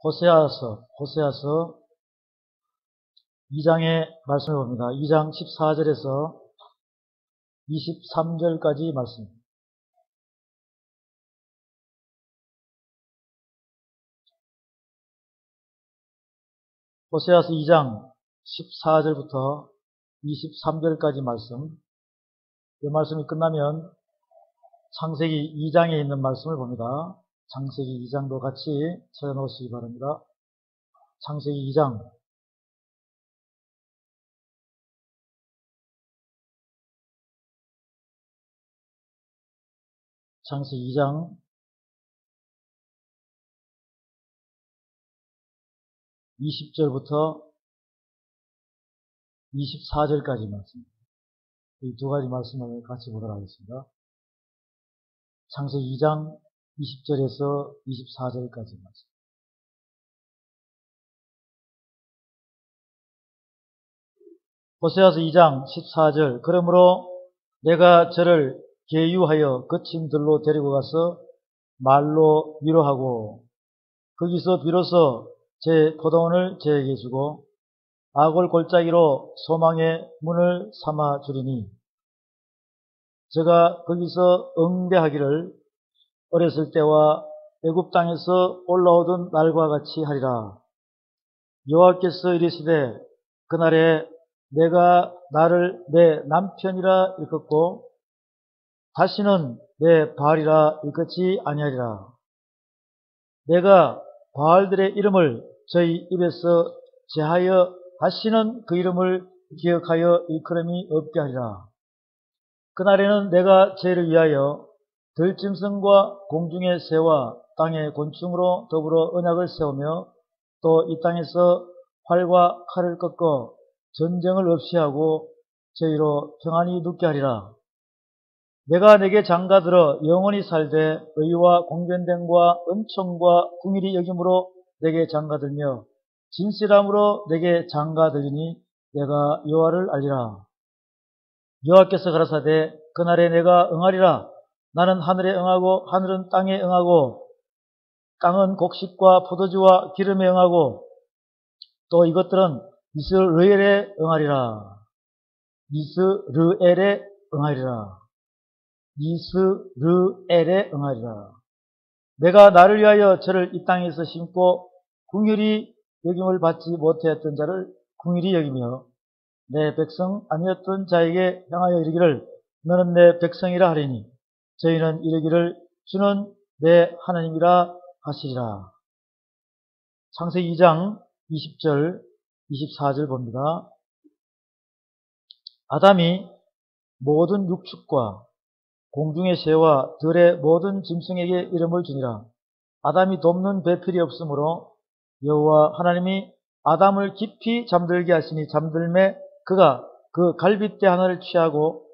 호세아서 2장의 말씀을 봅니다. 2장 14절에서 23절까지 말씀입니다. 호세아서 2장 14절부터 23절까지 말씀. 이 말씀이 끝나면 창세기 2장에 있는 말씀을 봅니다. 창세기 2장도 같이 찾아놓으시기 바랍니다. 창세기 2장 창세기 2장 20절부터 24절까지 말씀입니다. 이 두 가지 말씀을 같이 보도록 하겠습니다. 창세기 2장 20절에서 24절까지 말씀. 호세아서 2장 14절. 그러므로 내가 저를 계유하여 거친 들로 데리고 가서 말로 위로하고 거기서 비로소 제 포도원을 저에게 주고 아골 골짜기로 소망의 문을 삼아 주리니 제가 거기서 응대하기를 어렸을 때와 애굽 땅에서 올라오던 날과 같이 하리라. 여호와께서 이르시되 그날에 내가 나를 내 남편이라 일컫고 다시는 내 바알이라 일컫지 아니하리라. 내가 바알들의 이름을 저희 입에서 제하여 다시는 그 이름을 기억하여 일컬음이 없게 하리라. 그날에는 내가 저희를 위하여 들짐승과 공중의 새와 땅의 곤충으로 더불어 언약을 세우며 또 이 땅에서 활과 칼을 꺾어 전쟁을 없이 하고 저희로 평안히 눕게 하리라. 내가 내게 장가들어 영원히 살되 의와 공변됨과 은총과 궁일이 여김으로 내게 장가들며 진실함으로 내게 장가들리니 내가 여호와를 알리라. 여호와께서 가라사대 그날에 내가 응하리라. 나는 하늘에 응하고 하늘은 땅에 응하고 땅은 곡식과 포도주와 기름에 응하고 또 이것들은 이스르엘에 응하리라. 이스르엘에 응하리라. 이스르엘에 응하리라. 내가 나를 위하여 저를 이 땅에서 심고 궁휼히 여김을 받지 못하였던 자를 궁휼히 여기며 내 백성 아니었던 자에게 향하여 이르기를 너는 내 백성이라 하리니 저희는 이르기를 주는 내 하나님이라 하시리라. 창세기 2장 20절 24절 봅니다. 아담이 모든 육축과 공중의 새와 들의 모든 짐승에게 이름을 주니라. 아담이 돕는 배필이 없으므로 여호와 하나님이 아담을 깊이 잠들게 하시니 잠들매 그가 그 갈빗대 하나를 취하고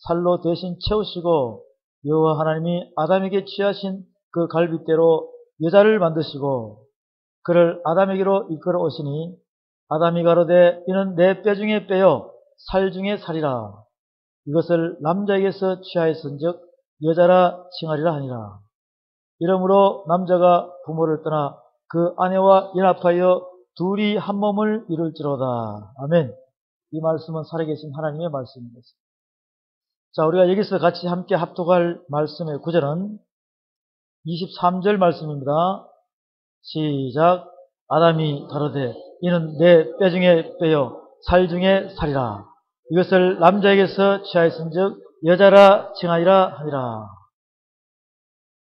살로 대신 채우시고 여호와 하나님이 아담에게 취하신 그 갈빗대로 여자를 만드시고 그를 아담에게로 이끌어 오시니 아담이 가로되 이는 내 뼈 중에 뼈요 살 중에 살이라. 이것을 남자에게서 취하였은즉 여자라 칭하리라 하니라. 이러므로 남자가 부모를 떠나 그 아내와 연합하여 둘이 한 몸을 이룰지로다. 아멘. 이 말씀은 살아계신 하나님의 말씀입니다. 자, 우리가 여기서 같이 함께 합독할 말씀의 구절은 23절 말씀입니다. 시작. 아담이 가로되 이는 내 뼈 중에 뼈요 살 중에 살이라. 이것을 남자에게서 취하였은즉 여자라 칭하리라 하니라.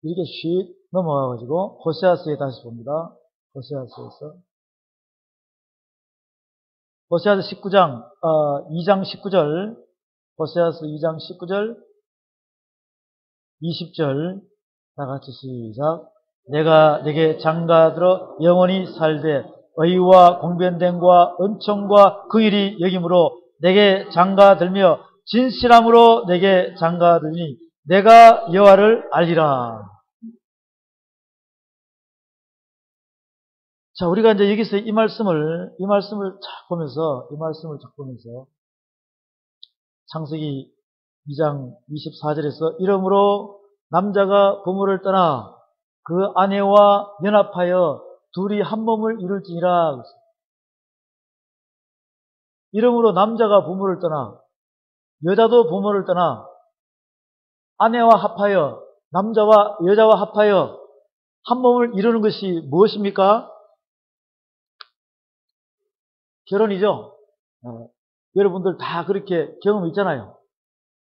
이렇게 휙 넘어가가지고 호세아서에 다시 봅니다. 호세아서에서 호세아서 19장 2장 19절 호세아서 2장 19절 20절 다같이 시작. 내가 내게 장가들어 영원히 살되 의와 공변됨과 은총과 긍휼이 여김으로 내게 장가들며 진실함으로 내게 장가들니 내가 여호와를 알리라. 자, 우리가 이제 여기서 이 말씀을 쫙 보면서 창세기 2장 24절에서 이러므로 남자가 부모를 떠나 그 아내와 연합하여 둘이 한 몸을 이룰지니라. 이러므로 남자가 부모를 떠나 여자도 부모를 떠나 아내와 합하여 남자와 여자와 합하여 한 몸을 이루는 것이 무엇입니까? 결혼이죠. 여러분들 다 그렇게 경험 있잖아요.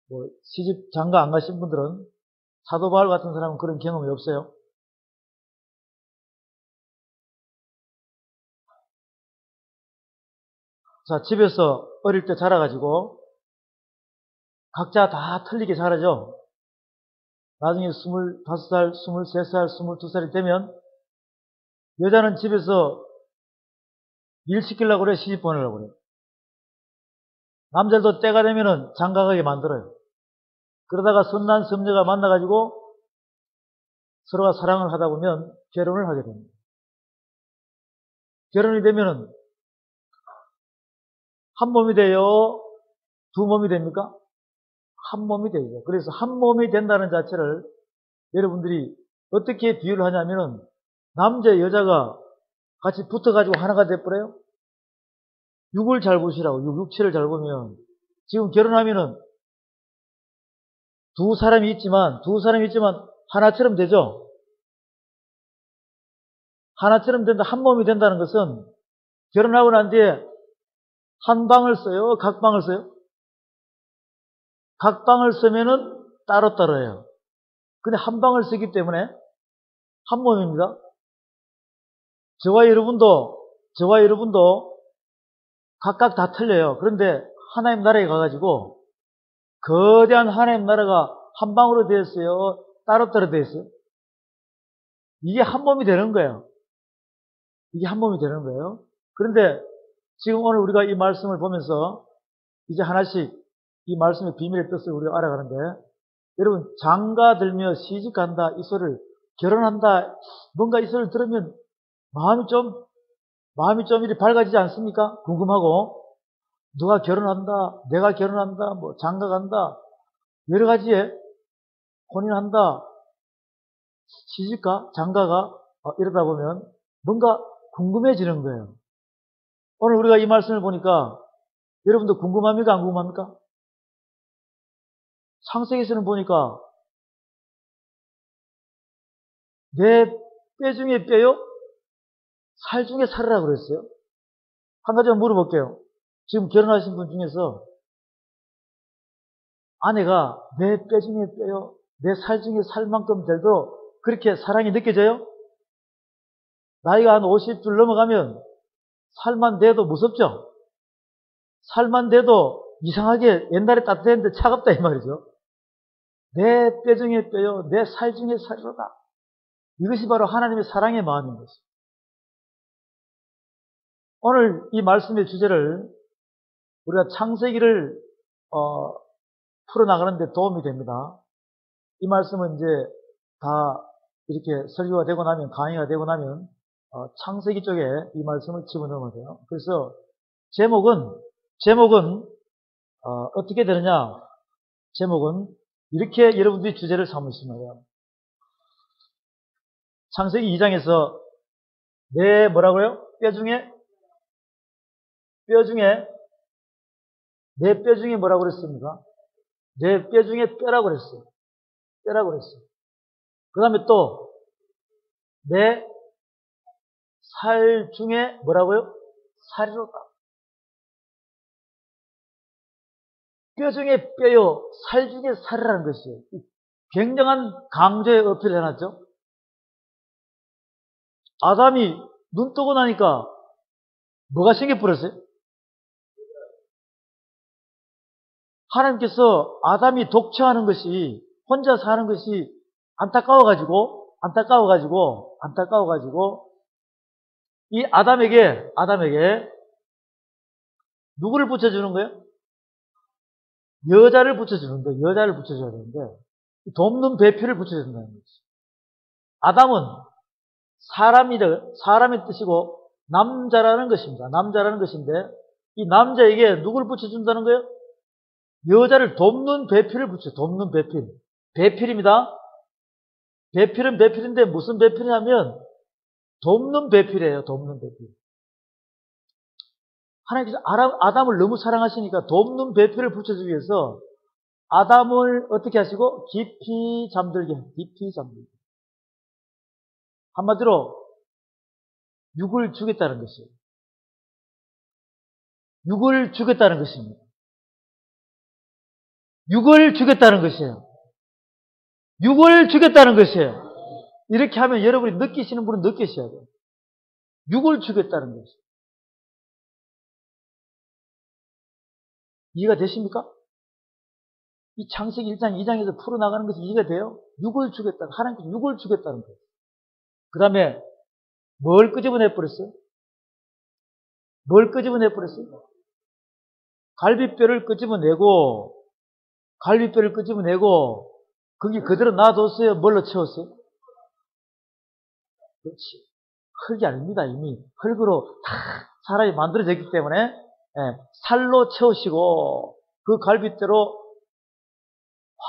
뭐 시집 장가 안 가신 분들은 사도 바울 같은 사람은 그런 경험이 없어요. 자, 집에서 어릴 때 자라가지고 각자 다 틀리게 자라죠. 나중에 25살, 23살, 22살이 되면 여자는 집에서 일 시키려고 그래, 시집 보내려고 그래. 남자도 때가 되면은 장가가게 만들어요. 그러다가 선난 선녀가 만나가지고 서로가 사랑을 하다 보면 결혼을 하게 됩니다. 결혼이 되면은 한 몸이 돼요? 두 몸이 됩니까? 한 몸이 되죠. 그래서 한 몸이 된다는 자체를 여러분들이 어떻게 비유를 하냐면은 남자 여자가 같이 붙어가지고 하나가 돼버려요. 육을 잘 보시라고. 육체를 잘 보면 지금 결혼하면은 두 사람이 있지만 하나처럼 되죠. 하나처럼 된다, 한 몸이 된다는 것은 결혼하고 난 뒤에 한 방을 써요? 각 방을 써요? 각 방을 쓰면은 따로따로 해요. 근데 한 방을 쓰기 때문에 한 몸입니다. 저와 여러분도 각각 다 틀려요. 그런데 하나님 나라에 가가지고 거대한 하나님 나라가 한 방으로 되었어요? 따로따로 되었어요? 이게 한 몸이 되는 거예요. 이게 한 몸이 되는 거예요. 그런데 지금 오늘 우리가 이 말씀을 보면서 이제 하나씩 이 말씀의 비밀의 뜻을 우리가 알아가는데, 여러분 장가 들며 시집간다 이 소리를, 결혼한다 뭔가 이 소리를 들으면 마음이 좀 이렇게 밝아지지 않습니까? 궁금하고, 누가 결혼한다, 내가 결혼한다, 뭐 장가 간다, 여러 가지에 혼인한다, 시집가, 장가가 이러다 보면 뭔가 궁금해지는 거예요. 오늘 우리가 이 말씀을 보니까 여러분도 궁금합니까? 안 궁금합니까? 창세기에서는 보니까 내 뼈 중에 뼈요? 살 중에 살이라고 그랬어요. 한 가지만 물어볼게요. 지금 결혼하신 분 중에서 아내가 내 뼈 중에 뼈요, 내 살 중에 살만큼 될도록 그렇게 사랑이 느껴져요? 나이가 한 50줄 넘어가면 살만 돼도 무섭죠? 살만 돼도 이상하게 옛날에 따뜻했는데 차갑다 이 말이죠. 내 뼈 중에 뼈요, 내 살 중에 살이로다. 이것이 바로 하나님의 사랑의 마음인 것입니다. 오늘 이 말씀의 주제를 우리가 창세기를 풀어나가는 데 도움이 됩니다. 이 말씀은 이제 다 이렇게 설교가 되고 나면, 강의가 되고 나면 창세기 쪽에 이 말씀을 집어넣어야 돼요. 그래서 제목은 어떻게 되느냐? 제목은 이렇게 여러분들이 주제를 삼으시면 돼요. 창세기 2장에서 내 뭐라고요? 뼈 중에 내 뼈 중에 뭐라고 그랬습니까? 내 뼈 중에 뼈라고 그랬어요. 뼈라고 그랬어요. 그 다음에 또 내 살 중에 뭐라고요? 살이로다. 뼈 중에 뼈요, 살 중에 살이라는 것이에요. 굉장한 강조의 어필을 해놨죠. 아담이 눈 뜨고 나니까 뭐가 생겨버렸어요? 하나님께서 아담이 독처하는 것이, 혼자 사는 것이 안타까워가지고 이 아담에게 누구를 붙여주는 거예요? 여자를 붙여주는 거예요. 여자를 붙여줘야 되는데 돕는 배필을 붙여준다는 거지. 아담은 사람의 뜻이고 남자라는 것입니다. 남자라는 것인데 이 남자에게 누구를 붙여준다는 거예요? 여자를 돕는 배필을 돕는 배필. 배필입니다. 배필은 배필인데 무슨 배필이냐면 돕는 배필이에요. 돕는 배필. 하나님께서 아담을 너무 사랑하시니까 돕는 배필을 붙여주기 위해서 아담을 어떻게 하시고? 깊이 잠들게. 깊이 잠들게. 한마디로 육을 주겠다는 것이에요. 육을 주겠다는 것입니다. 육을 주겠다는 것이에요. 육을 주겠다는 것이에요. 이렇게 하면 여러분이 느끼시는 분은 느끼셔야 돼요. 육을 주겠다는 것이에요. 이해가 되십니까? 이 창세기 1장, 2장에서 풀어나가는 것이 이해가 돼요? 육을 주겠다. 하나님께서 육을 주겠다는 거예요. 그 다음에 뭘 끄집어내버렸어요? 뭘 끄집어내버렸어요? 갈비뼈를 끄집어내고 거기 그대로 놔뒀어요? 뭘로 채웠어요? 그렇지. 흙이 아닙니다. 이미 흙으로 다 사람이 만들어졌기 때문에 살로 채우시고 그 갈비뼈로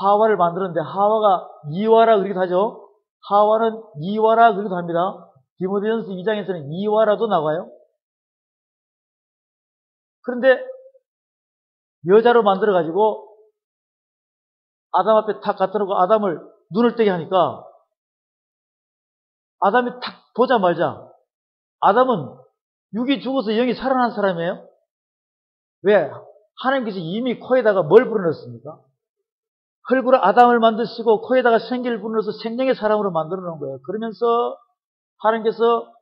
하와를 만들었는데 하와가 이와라 그러기도 하죠. 하와는 이와라 그러기도 합니다. 디모데전서 2장에서는 이와라도 나와요. 그런데 여자로 만들어가지고 아담 앞에 탁 갖다 놓고 아담을 눈을 뜨게 하니까 아담이 탁 보자마자 아담은 육이 죽어서 영이 살아난 사람이에요. 왜? 하나님께서 이미 코에다가 뭘 불어넣었습니까? 흙으로 아담을 만드시고 코에다가 생기를 불어넣어서 생명의 사람으로 만들어 놓은 거예요. 그러면서 하나님께서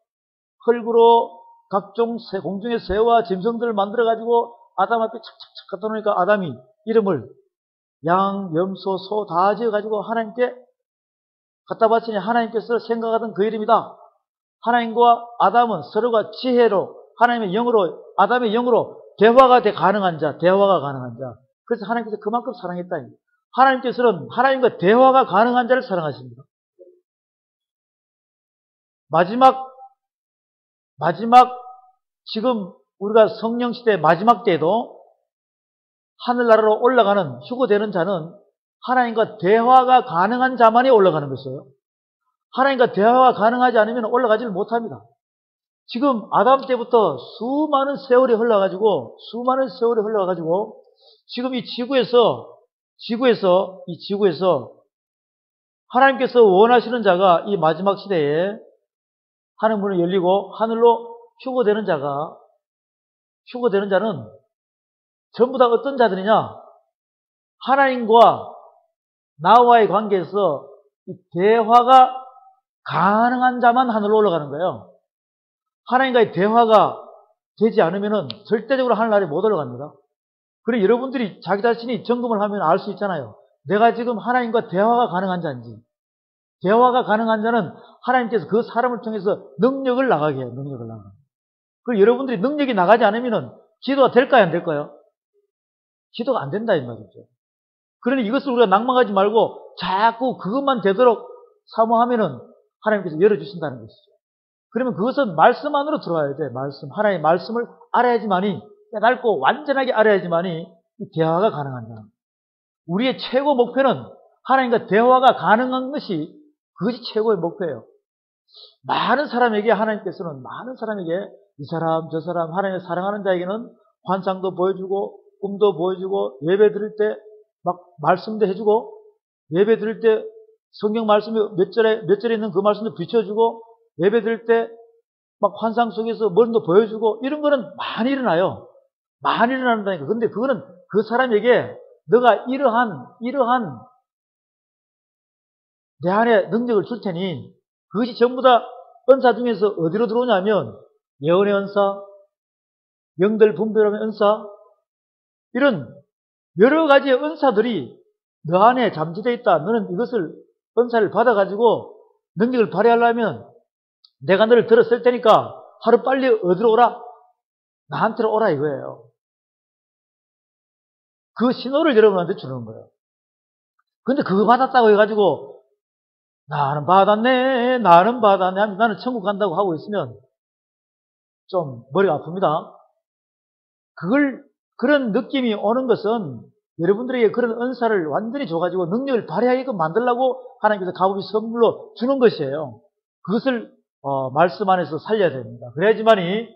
흙으로 각종 공중의 새와 짐승들을 만들어가지고 아담 앞에 착착착 갖다 놓으니까 아담이 이름을 양, 염소, 소 다 지어가지고 하나님께 갖다 바치니 하나님께서 생각하던 그 이름이다. 하나님과 아담은 서로가 지혜로 하나님의 영으로 아담의 영으로 대화가 가능한 자. 그래서 하나님께서 그만큼 사랑했다. 하나님께서는 하나님과 대화가 가능한 자를 사랑하십니다. 마지막 지금 우리가 성령 시대 마지막 때에도 하늘나라로 올라가는 휴거되는 자는 하나님과 대화가 가능한 자만이 올라가는 것이에요. 하나님과 대화가 가능하지 않으면 올라가지를 못합니다. 지금 아담 때부터 수많은 세월이 흘러가지고 지금 이 지구에서 하나님께서 원하시는 자가 이 마지막 시대에 하늘 문이 열리고 하늘로 휴거되는 자는 전부 다 어떤 자들이냐? 하나님과 나와의 관계에서 이 대화가 가능한 자만 하늘로 올라가는 거예요. 하나님과의 대화가 되지 않으면 절대적으로 하늘나라에 못 올라갑니다. 그리고 여러분들이 자기 자신이 점검을 하면 알 수 있잖아요. 내가 지금 하나님과 대화가 가능한 자인지. 대화가 가능한 자는 하나님께서 그 사람을 통해서 능력을 나가게 해요. 그리고 여러분들이 능력이 나가지 않으면 기도가 될까요? 안 될까요? 기도가 안 된다 이 말이죠. 그러니 이것을 우리가 낭망하지 말고 자꾸 그것만 되도록 사모하면은 하나님께서 열어주신다는 것이죠. 그러면 그것은 말씀 안으로 들어와야 돼. 하나님의 말씀을 알아야지만이, 깨닫고 완전하게 알아야지만이 이 대화가 가능한 거야. 우리의 최고 목표는 하나님과 대화가 가능한 것이 그것이 최고의 목표예요. 많은 사람에게 하나님께서는 이 사람 저 사람 하나님을 사랑하는 자에게는 환상도 보여주고 꿈도 보여주고 예배 드릴 때 막 말씀도 해주고 예배 드릴 때 성경 말씀이 몇 절에 있는 그 말씀도 비춰주고 예배 드릴 때 막 환상 속에서 뭔도 보여주고 이런 거는 많이 일어나요. 많이 일어난다니까. 근데 그거는 그 사람에게 너가 이러한 내 안에 능력을 줄 테니 그것이 전부 다 은사 중에서 어디로 들어오냐면 예언의 은사, 영들 분별하는 은사 이런 여러 가지의 은사들이 너 안에 잠재되어 있다. 너는 이것을 은사를 받아가지고 능력을 발휘하려면 내가 너를 들었을 테니까 하루 빨리 어디로 오라? 나한테로 오라 이거예요. 그 신호를 여러분한테 주는 거예요. 근데 그거 받았다고 해가지고 나는 받았네 하면 나는 천국 간다고 하고 있으면 좀 머리가 아픕니다. 그런 느낌이 오는 것은 여러분들에게 그런 은사를 완전히 줘가지고 능력을 발휘하게끔 만들려고 하나님께서 값없이 선물로 주는 것이에요. 그것을 말씀 안에서 살려야 됩니다. 그래야지만이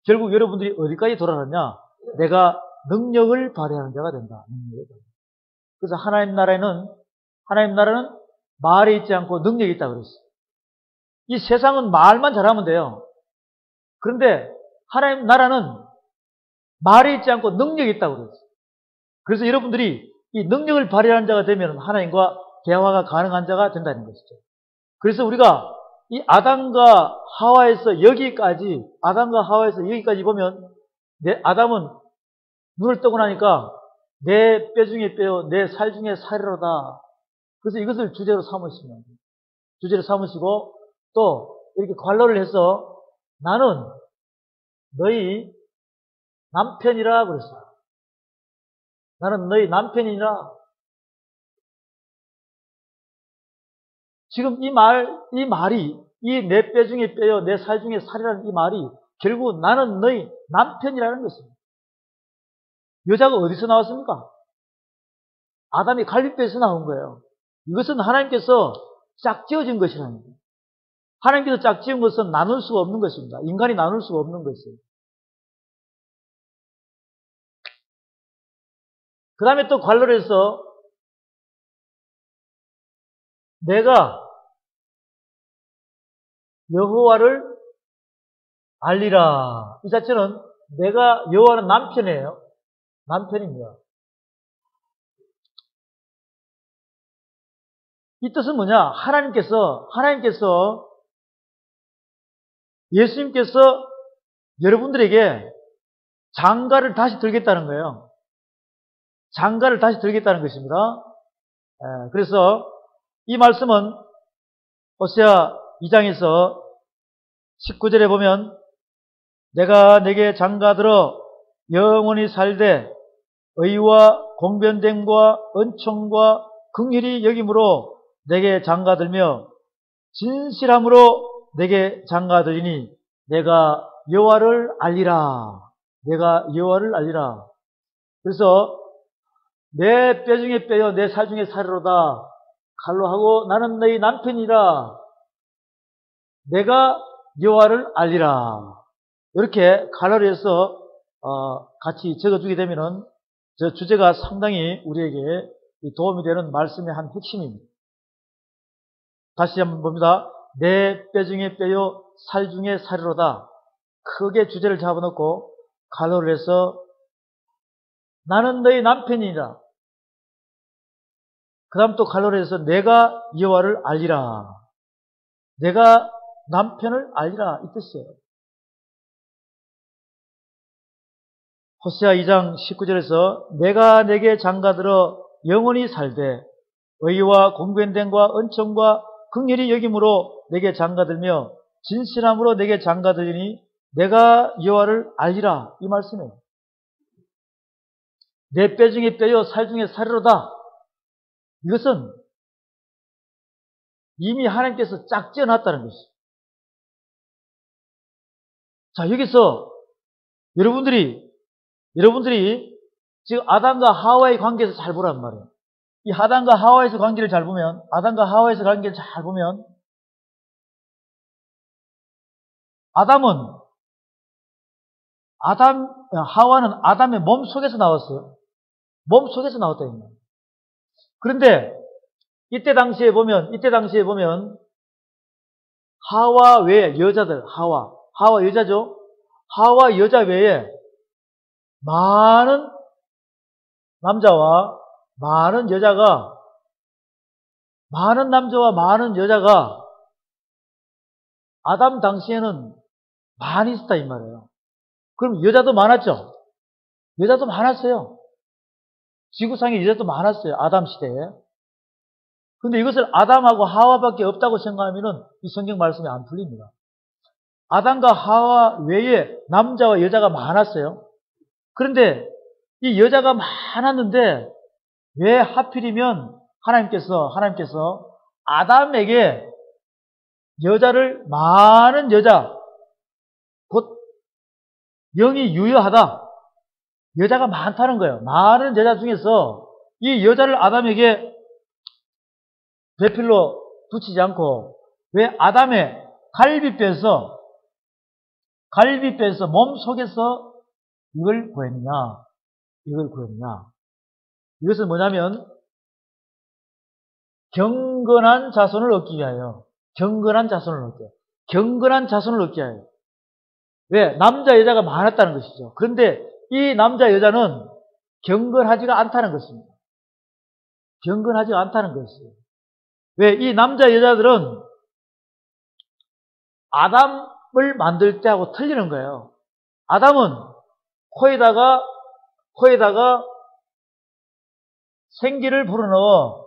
결국 여러분들이 어디까지 돌아가느냐? 내가 능력을 발휘하는 자가 된다. 그래서 하나님 나라는 말에 있지 않고 능력이 있다고 그랬어요. 이 세상은 말만 잘하면 돼요. 그런데 하나님 나라는 말에 있지 않고 능력이 있다고 그랬어요. 그래서 여러분들이 이 능력을 발휘하는 자가 되면 하나님과 대화가 가능한 자가 된다는 것이죠. 그래서 우리가 이 아담과 하와에서 여기까지 보면 아담은 눈을 뜨고 나니까 내 뼈 중에 뼈요, 내 살 중에 살이로다. 그래서 이것을 주제로 삼으시면 돼요. 주제로 삼으시고 또 이렇게 관로를 해서 나는 너희 남편이라 그랬어요. 나는 너희 남편이라. 지금 이 말이 이 내 뼈 중에 뼈요, 내 살 중에 살이라는 이 말이 결국 나는 너희 남편이라는 것입니다. 여자가 어디서 나왔습니까? 아담이 갈빗뼈에서 나온 거예요. 이것은 하나님께서 짝지어진 것이라는 거예요. 하나님께서 짝지은 것은 나눌 수가 없는 것입니다. 인간이 나눌 수가 없는 것이에요. 그 다음에 또 관로를 해서 내가 여호와를 알리라. 이 자체는 내가 여호와는 남편이에요. 남편입니다. 이 뜻은 뭐냐? 하나님께서 예수님께서 여러분들에게 장가를 다시 들겠다는 거예요. 장가를 다시 들겠다는 것입니다. 그래서 이 말씀은 호세아 2장에서 19절에 보면 내가 내게 장가들어 영원히 살되 의와 공변됨과 은총과 긍휼히 여김으로 내게 장가들며 진실함으로 내게 장가들이니 내가 여호와를 알리라. 내가 여호와를 알리라. 그래서 내 뼈 중에 뼈요 내 살 중에 살이로다. 칼로 하고 나는 너희 남편이라. 내가 여호와를 알리라. 이렇게 칼로를 해서 같이 적어주게 되면은 저 주제가 상당히 우리에게 도움이 되는 말씀의 한 핵심입니다. 다시 한번 봅니다. 내 뼈 중에 뼈요 살 중에 살이로다. 크게 주제를 잡아놓고 칼로를 해서 나는 너희 남편이라. 그 다음 또 칼로를 해서 내가 여호와를 알리라. 내가 남편을 알리라. 이 뜻이에요. 호세아 2장 19절에서 내가 내게 장가들어 영원히 살되 의와 공변됨과 은총과 긍휼히 여김으로 내게 장가들며 진실함으로 내게 장가들이니 내가 여호와를 알리라. 이 말씀이에요. 내 뼈 중에 뼈요 살 중에 살이로다. 이것은 이미 하나님께서 짝지어 놨다는 것이죠. 자, 여기서 여러분들이 지금 아담과 하와의 관계에서 잘 보란 말이에요. 이 아담과 하와에서 관계를 잘 보면, 하와는 아담의 몸 속에서 나왔어요. 몸 속에서 나왔다, 이 말이에요. 그런데, 이때 당시에 보면, 하와 외에 여자들, 하와 여자죠? 하와 여자 외에 많은 남자와 많은 여자가 아담 당시에는 많이 있었다 이 말이에요. 그럼 여자도 많았죠? 여자도 많았어요. 지구상에 여자도 많았어요. 아담 시대에. 근데 이것을 아담하고 하와밖에 없다고 생각하면은 이 성경 말씀이 안 풀립니다. 아담과 하와 외에 남자와 여자가 많았어요. 그런데 이 여자가 많았는데 왜 하필이면 하나님께서 아담에게 많은 여자, 곧 영이 유효하다. 여자가 많다는 거예요. 많은 여자 중에서 이 여자를 아담에게 배필로 붙이지 않고 왜 아담의 갈비뼈에서 몸 속에서 이걸 구했느냐? 이걸 구했느냐? 이것은 뭐냐면 경건한 자손을 얻기 위하여, 경건한 자손을 얻기 위하여. 왜? 남자 여자가 많았다는 것이죠. 그런데 이 남자 여자는 경건하지가 않다는 것입니다. 경건하지가 않다는 것이에요. 왜? 이 남자 여자들은 아담을 만들 때하고 틀리는 거예요. 아담은 코에다가 생기를 불어넣어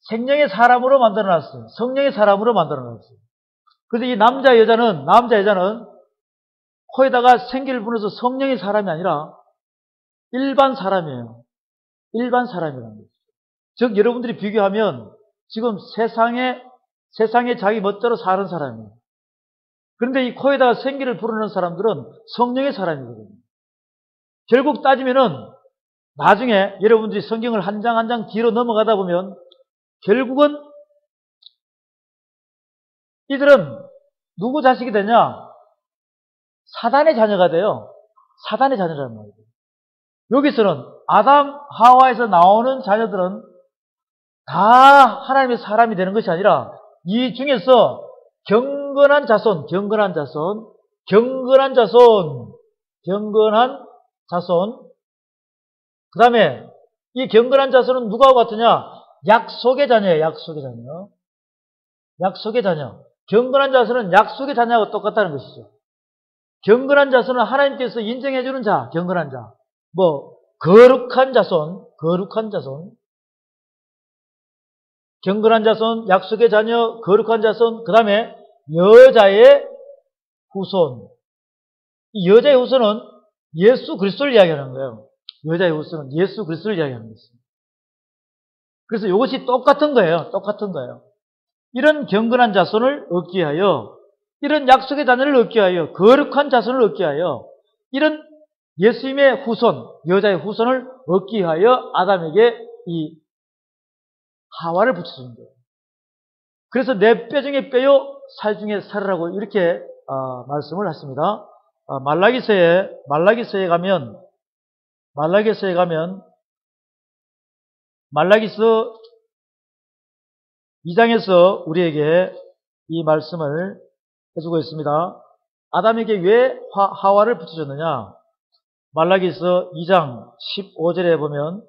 생명의 사람으로 만들어놨어요. 성령의 사람으로 만들어놨어요. 그런데 이 남자 여자는 코에다가 생기를 불어넣어서 성령의 사람이 아니라 일반 사람이에요. 일반 사람이라는 거죠. 즉 여러분들이 비교하면 지금 세상에 자기 멋대로 사는 사람이에요. 그런데 이 코에다가 생기를 불어넣는 사람들은 성령의 사람이거든요. 결국 따지면은 나중에 여러분들이 성경을 한 장 한 장 뒤로 넘어가다 보면 결국은 이들은 누구 자식이 되냐? 사단의 자녀가 돼요. 사단의 자녀라는 말이에요. 여기서는 아담, 하와에서 나오는 자녀들은 다 하나님의 사람이 되는 것이 아니라 이 중에서 경건한 자손, 그 다음에 이 경건한 자손은 누구하고 같으냐? 약속의 자녀예요. 약속의 자녀. 경건한 자손은 약속의 자녀하고 똑같다는 것이죠. 경건한 자손은 하나님께서 인정해주는 자, 경건한 자. 거룩한 자손. 경건한 자손, 약속의 자녀, 거룩한 자손, 그 다음에 여자의 후손. 이 여자의 후손은 예수 그리스도를 이야기하는 거예요. 여자의 후손은 예수 그리스도를 이야기하는 것입니다. 그래서 이것이 똑같은 거예요. 이런 경건한 자손을 얻기 위하여, 이런 약속의 자녀를 얻기 위하여, 거룩한 자손을 얻기 위하여, 이런 예수님의 후손, 여자의 후손을 얻기 위하여 아담에게 이 하와를 붙여준 거예요. 그래서 내 뼈 중에 뼈요, 살 중에 살이라고 이렇게 말씀을 하십니다. 말라기서에 가면 말라기서 2장에서 우리에게 이 말씀을 해주고 있습니다. 아담에게 왜 하와를 붙여줬느냐? 말라기서 2장 15절에 보면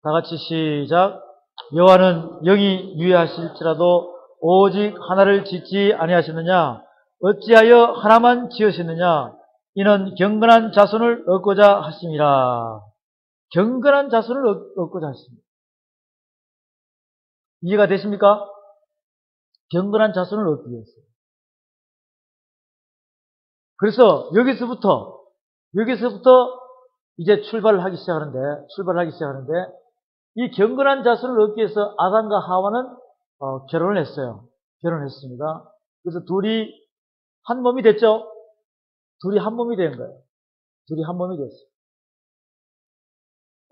다 같이 시작. 여호와는 영이 유예하실지라도 오직 하나를 짓지 아니하셨느냐? 어찌하여 하나만 지으셨느냐? 이는 경건한 자손을 얻고자 하심이라. 경건한 자손을 얻고자 하십니다. 이해가 되십니까? 경건한 자손을 얻기 위해서. 그래서 여기서부터 이제 출발을 하기 시작하는데 이 경건한 자손을 얻기 위해서 아담과 하와는 결혼을 했어요. 결혼했습니다. 그래서 둘이 한 몸이 됐죠. 둘이 한 몸이 된 거예요. 둘이 한 몸이 됐어요.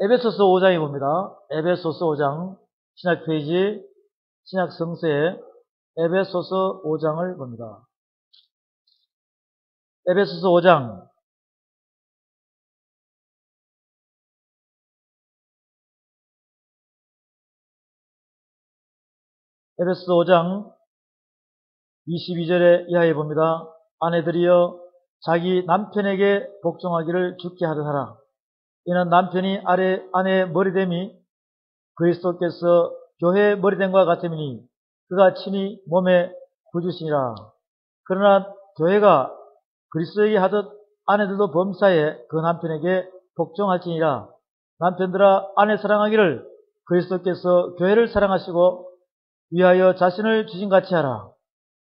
에베소서 5장에 봅니다. 에베소서 5장 신약 페이지, 신약 성서에 에베소서 5장을 봅니다. 에베소서 5장 22절에 이하에 봅니다. 아내들이여 자기 남편에게 복종하기를 주께 하듯하라. 이는 남편이 아내의 머리됨이 그리스도께서 교회의 머리됨과 같음이니 그가 친히 몸의 구주시니라. 그러나 교회가 그리스도에게 하듯 아내들도 범사에 그 남편에게 복종할지니라. 남편들아 아내 사랑하기를 그리스도께서 교회를 사랑하시고 위하여 자신을 주신같이 하라.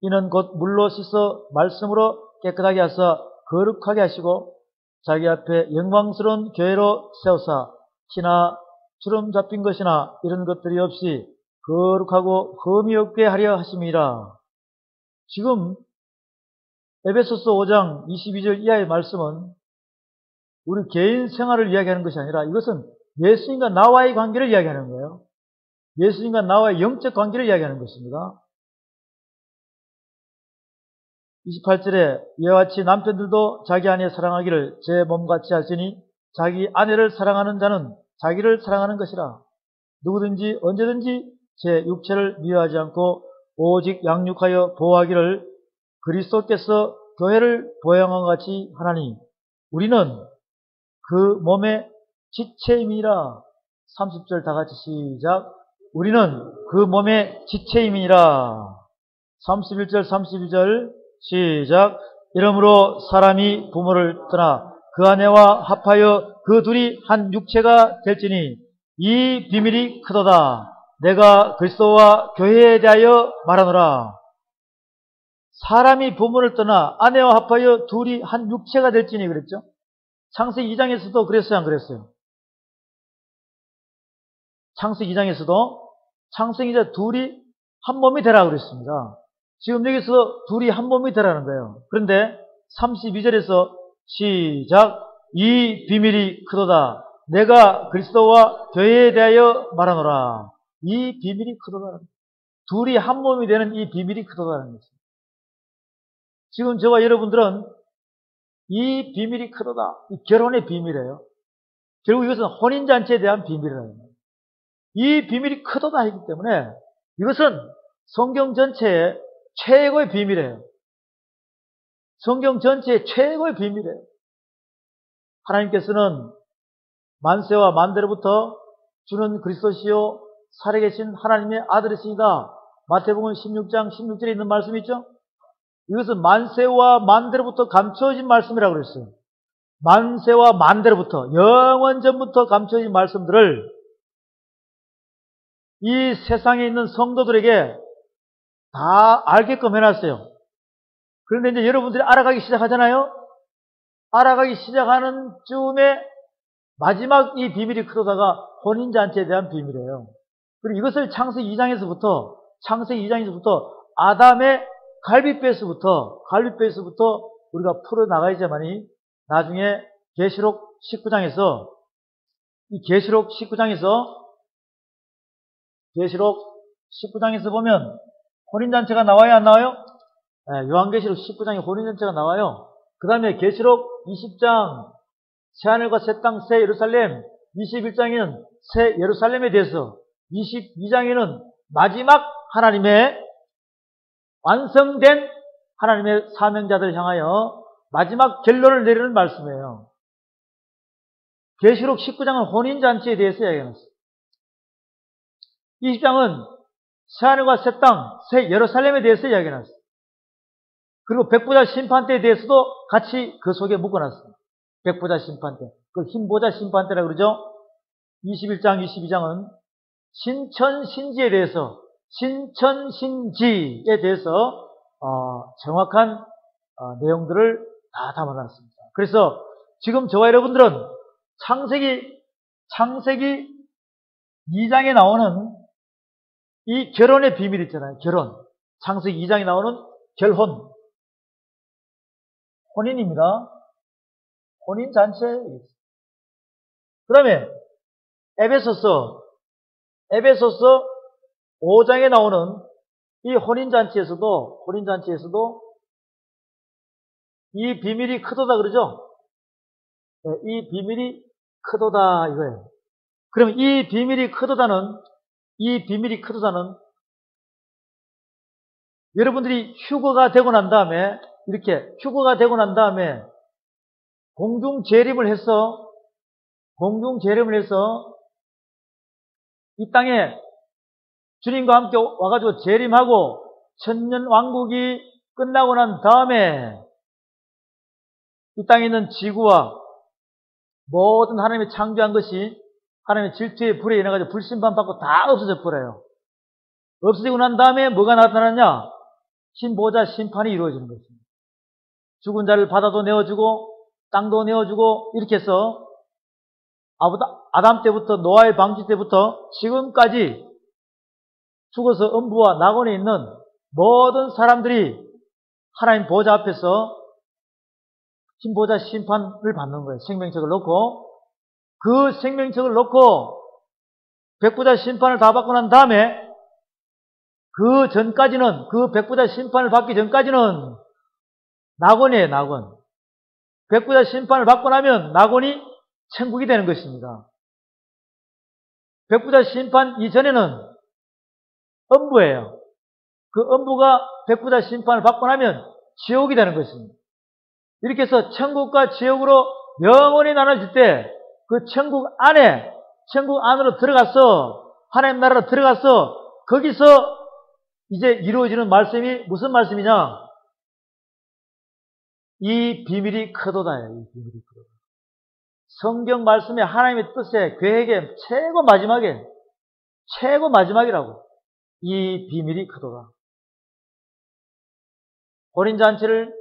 이는 곧 물로 씻어 말씀으로 깨끗하게 하사 거룩하게 하시고 자기 앞에 영광스러운 교회로 세우사 티나 주름 잡힌 것이나 이런 것들이 없이 거룩하고 흠이 없게 하려 하심이라. 지금 에베소서 5장 22절 이하의 말씀은 우리 개인 생활을 이야기하는 것이 아니라 이것은 예수님과 나와의 관계를 이야기하는 거예요. 예수님과 나와의 영적 관계를 이야기하는 것입니다. 28절에 이와 같이 남편들도 자기 아내 사랑하기를 제 몸같이 할지니 자기 아내를 사랑하는 자는 자기를 사랑하는 것이라. 누구든지 언제든지 제 육체를 미워하지 않고 오직 양육하여 보호하기를 그리스도께서 교회를 보양한 것 같이 하나니 우리는 그 몸의 지체임이라. 30절 다 같이 시작. 우리는 그 몸의 지체임이라. 31절 32절 시작. 이러므로 사람이 부모를 떠나 그 아내와 합하여 그 둘이 한 육체가 될지니 이 비밀이 크도다. 내가 그리스도와 교회에 대하여 말하노라. 사람이 부모를 떠나 아내와 합하여 둘이 한 육체가 될지니 그랬죠. 창세기 2장에서도 그랬어요, 안 그랬어요? 창세기 2장에서도 창세기자 둘이 한 몸이 되라 그랬습니다. 지금 여기서 둘이 한 몸이 되라는 거예요. 그런데 32절에서 시작. 이 비밀이 크도다. 내가 그리스도와 교회에 대하여 말하노라. 이 비밀이 크도다. 둘이 한 몸이 되는 이 비밀이 크도다는 것입니다. 지금 저와 여러분들은 이 비밀이 크도다. 이 결혼의 비밀이에요. 결국 이것은 혼인잔치에 대한 비밀이에요. 이 비밀이 크도다 하기 때문에 이것은 성경 전체의 최고의 비밀이에요. 성경 전체의 최고의 비밀이에요. 하나님께서는 만세와 만대로부터 주는 그리스도시요 살아계신 하나님의 아들이시니다. 마태복음 16장 16절에 있는 말씀이 있죠. 이것은 만세와 만대로부터 감춰진 말씀이라고 그랬어요. 만세와 만대로부터 영원 전부터 감춰진 말씀들을 이 세상에 있는 성도들에게 다 알게끔 해놨어요. 그런데 이제 여러분들이 알아가기 시작하잖아요. 알아가기 시작하는 쯤에 마지막 이 비밀이 크도다가 혼인잔치에 대한 비밀이에요. 그리고 이것을 창세기 2장에서부터 아담의 갈빗배에서부터 우리가 풀어나가야지만이 나중에 계시록 19장에서 보면 혼인잔치가 나와요, 안 나와요? 네, 요한계시록 19장에 혼인잔치가 나와요. 그 다음에 계시록 20장 새하늘과 새 땅, 새 예루살렘, 21장에는 새 예루살렘에 대해서, 22장에는 마지막 하나님의 완성된 하나님의 사명자들을 향하여 마지막 결론을 내리는 말씀이에요. 계시록 19장은 혼인잔치에 대해서 이야기해놨어요. 20장은 새하늘과 새 땅, 새 예루살렘에 대해서 이야기해놨어요. 그리고 백보자 심판대에 대해서도 같이 그 속에 묶어놨어요. 백보자 심판대. 그걸 흰보자 심판대라고 그러죠. 21장, 22장은 신천신지에 대해서, 정확한 내용들을 다 담아놨습니다. 그래서 지금 저와 여러분들은 창세기 2장에 나오는 이 결혼의 비밀 있잖아요. 결혼. 창세기 2장에 나오는 결혼. 혼인입니다. 혼인잔치. 그 다음에 에베소서 5장에 나오는 이 혼인잔치에서도 이 비밀이 크도다 그러죠? 네, 이 비밀이 크도다 이거예요. 그럼 이 비밀이 크도다는 여러분들이 휴거가 되고 난 다음에 공중 재림을 해서 이 땅에 주님과 함께 와가지고 재림하고 천년 왕국이 끝나고 난 다음에 이 땅에 있는 지구와 모든 하나님이 창조한 것이 하나님의 질투의 불에 인해가지고 불심판 받고 다 없어져 버려요. 없어지고 난 다음에 뭐가 나타나냐? 흰보자 심판이 이루어지는 것입니다. 죽은 자를 바다도 내어주고 땅도 내어주고 이렇게 해서 아담 때부터 노아의 방주 때부터 지금까지 죽어서 음부와 낙원에 있는 모든 사람들이 하나님 보좌 앞에서 흰보자 심판을 받는 거예요. 생명책을 놓고 그 생명책을 놓고 백부자 심판을 다 받고 난 다음에 그 전까지는, 그 백부자 심판을 받기 전까지는 낙원이에요, 낙원. 백부자 심판을 받고 나면 낙원이 천국이 되는 것입니다. 백부자 심판 이전에는 음부예요. 그 음부가 백부자 심판을 받고 나면 지옥이 되는 것입니다. 이렇게 해서 천국과 지옥으로 영원히 나눠질 때 그 천국 안으로 들어가서 하나님 나라로 들어가서 거기서 이제 이루어지는 말씀이 무슨 말씀이냐? 이 비밀이 크도다예요. 이 비밀이 크도다. 성경 말씀에 하나님의 뜻에 계획에 최고 마지막이라고. 이 비밀이 크도다. 혼인잔치를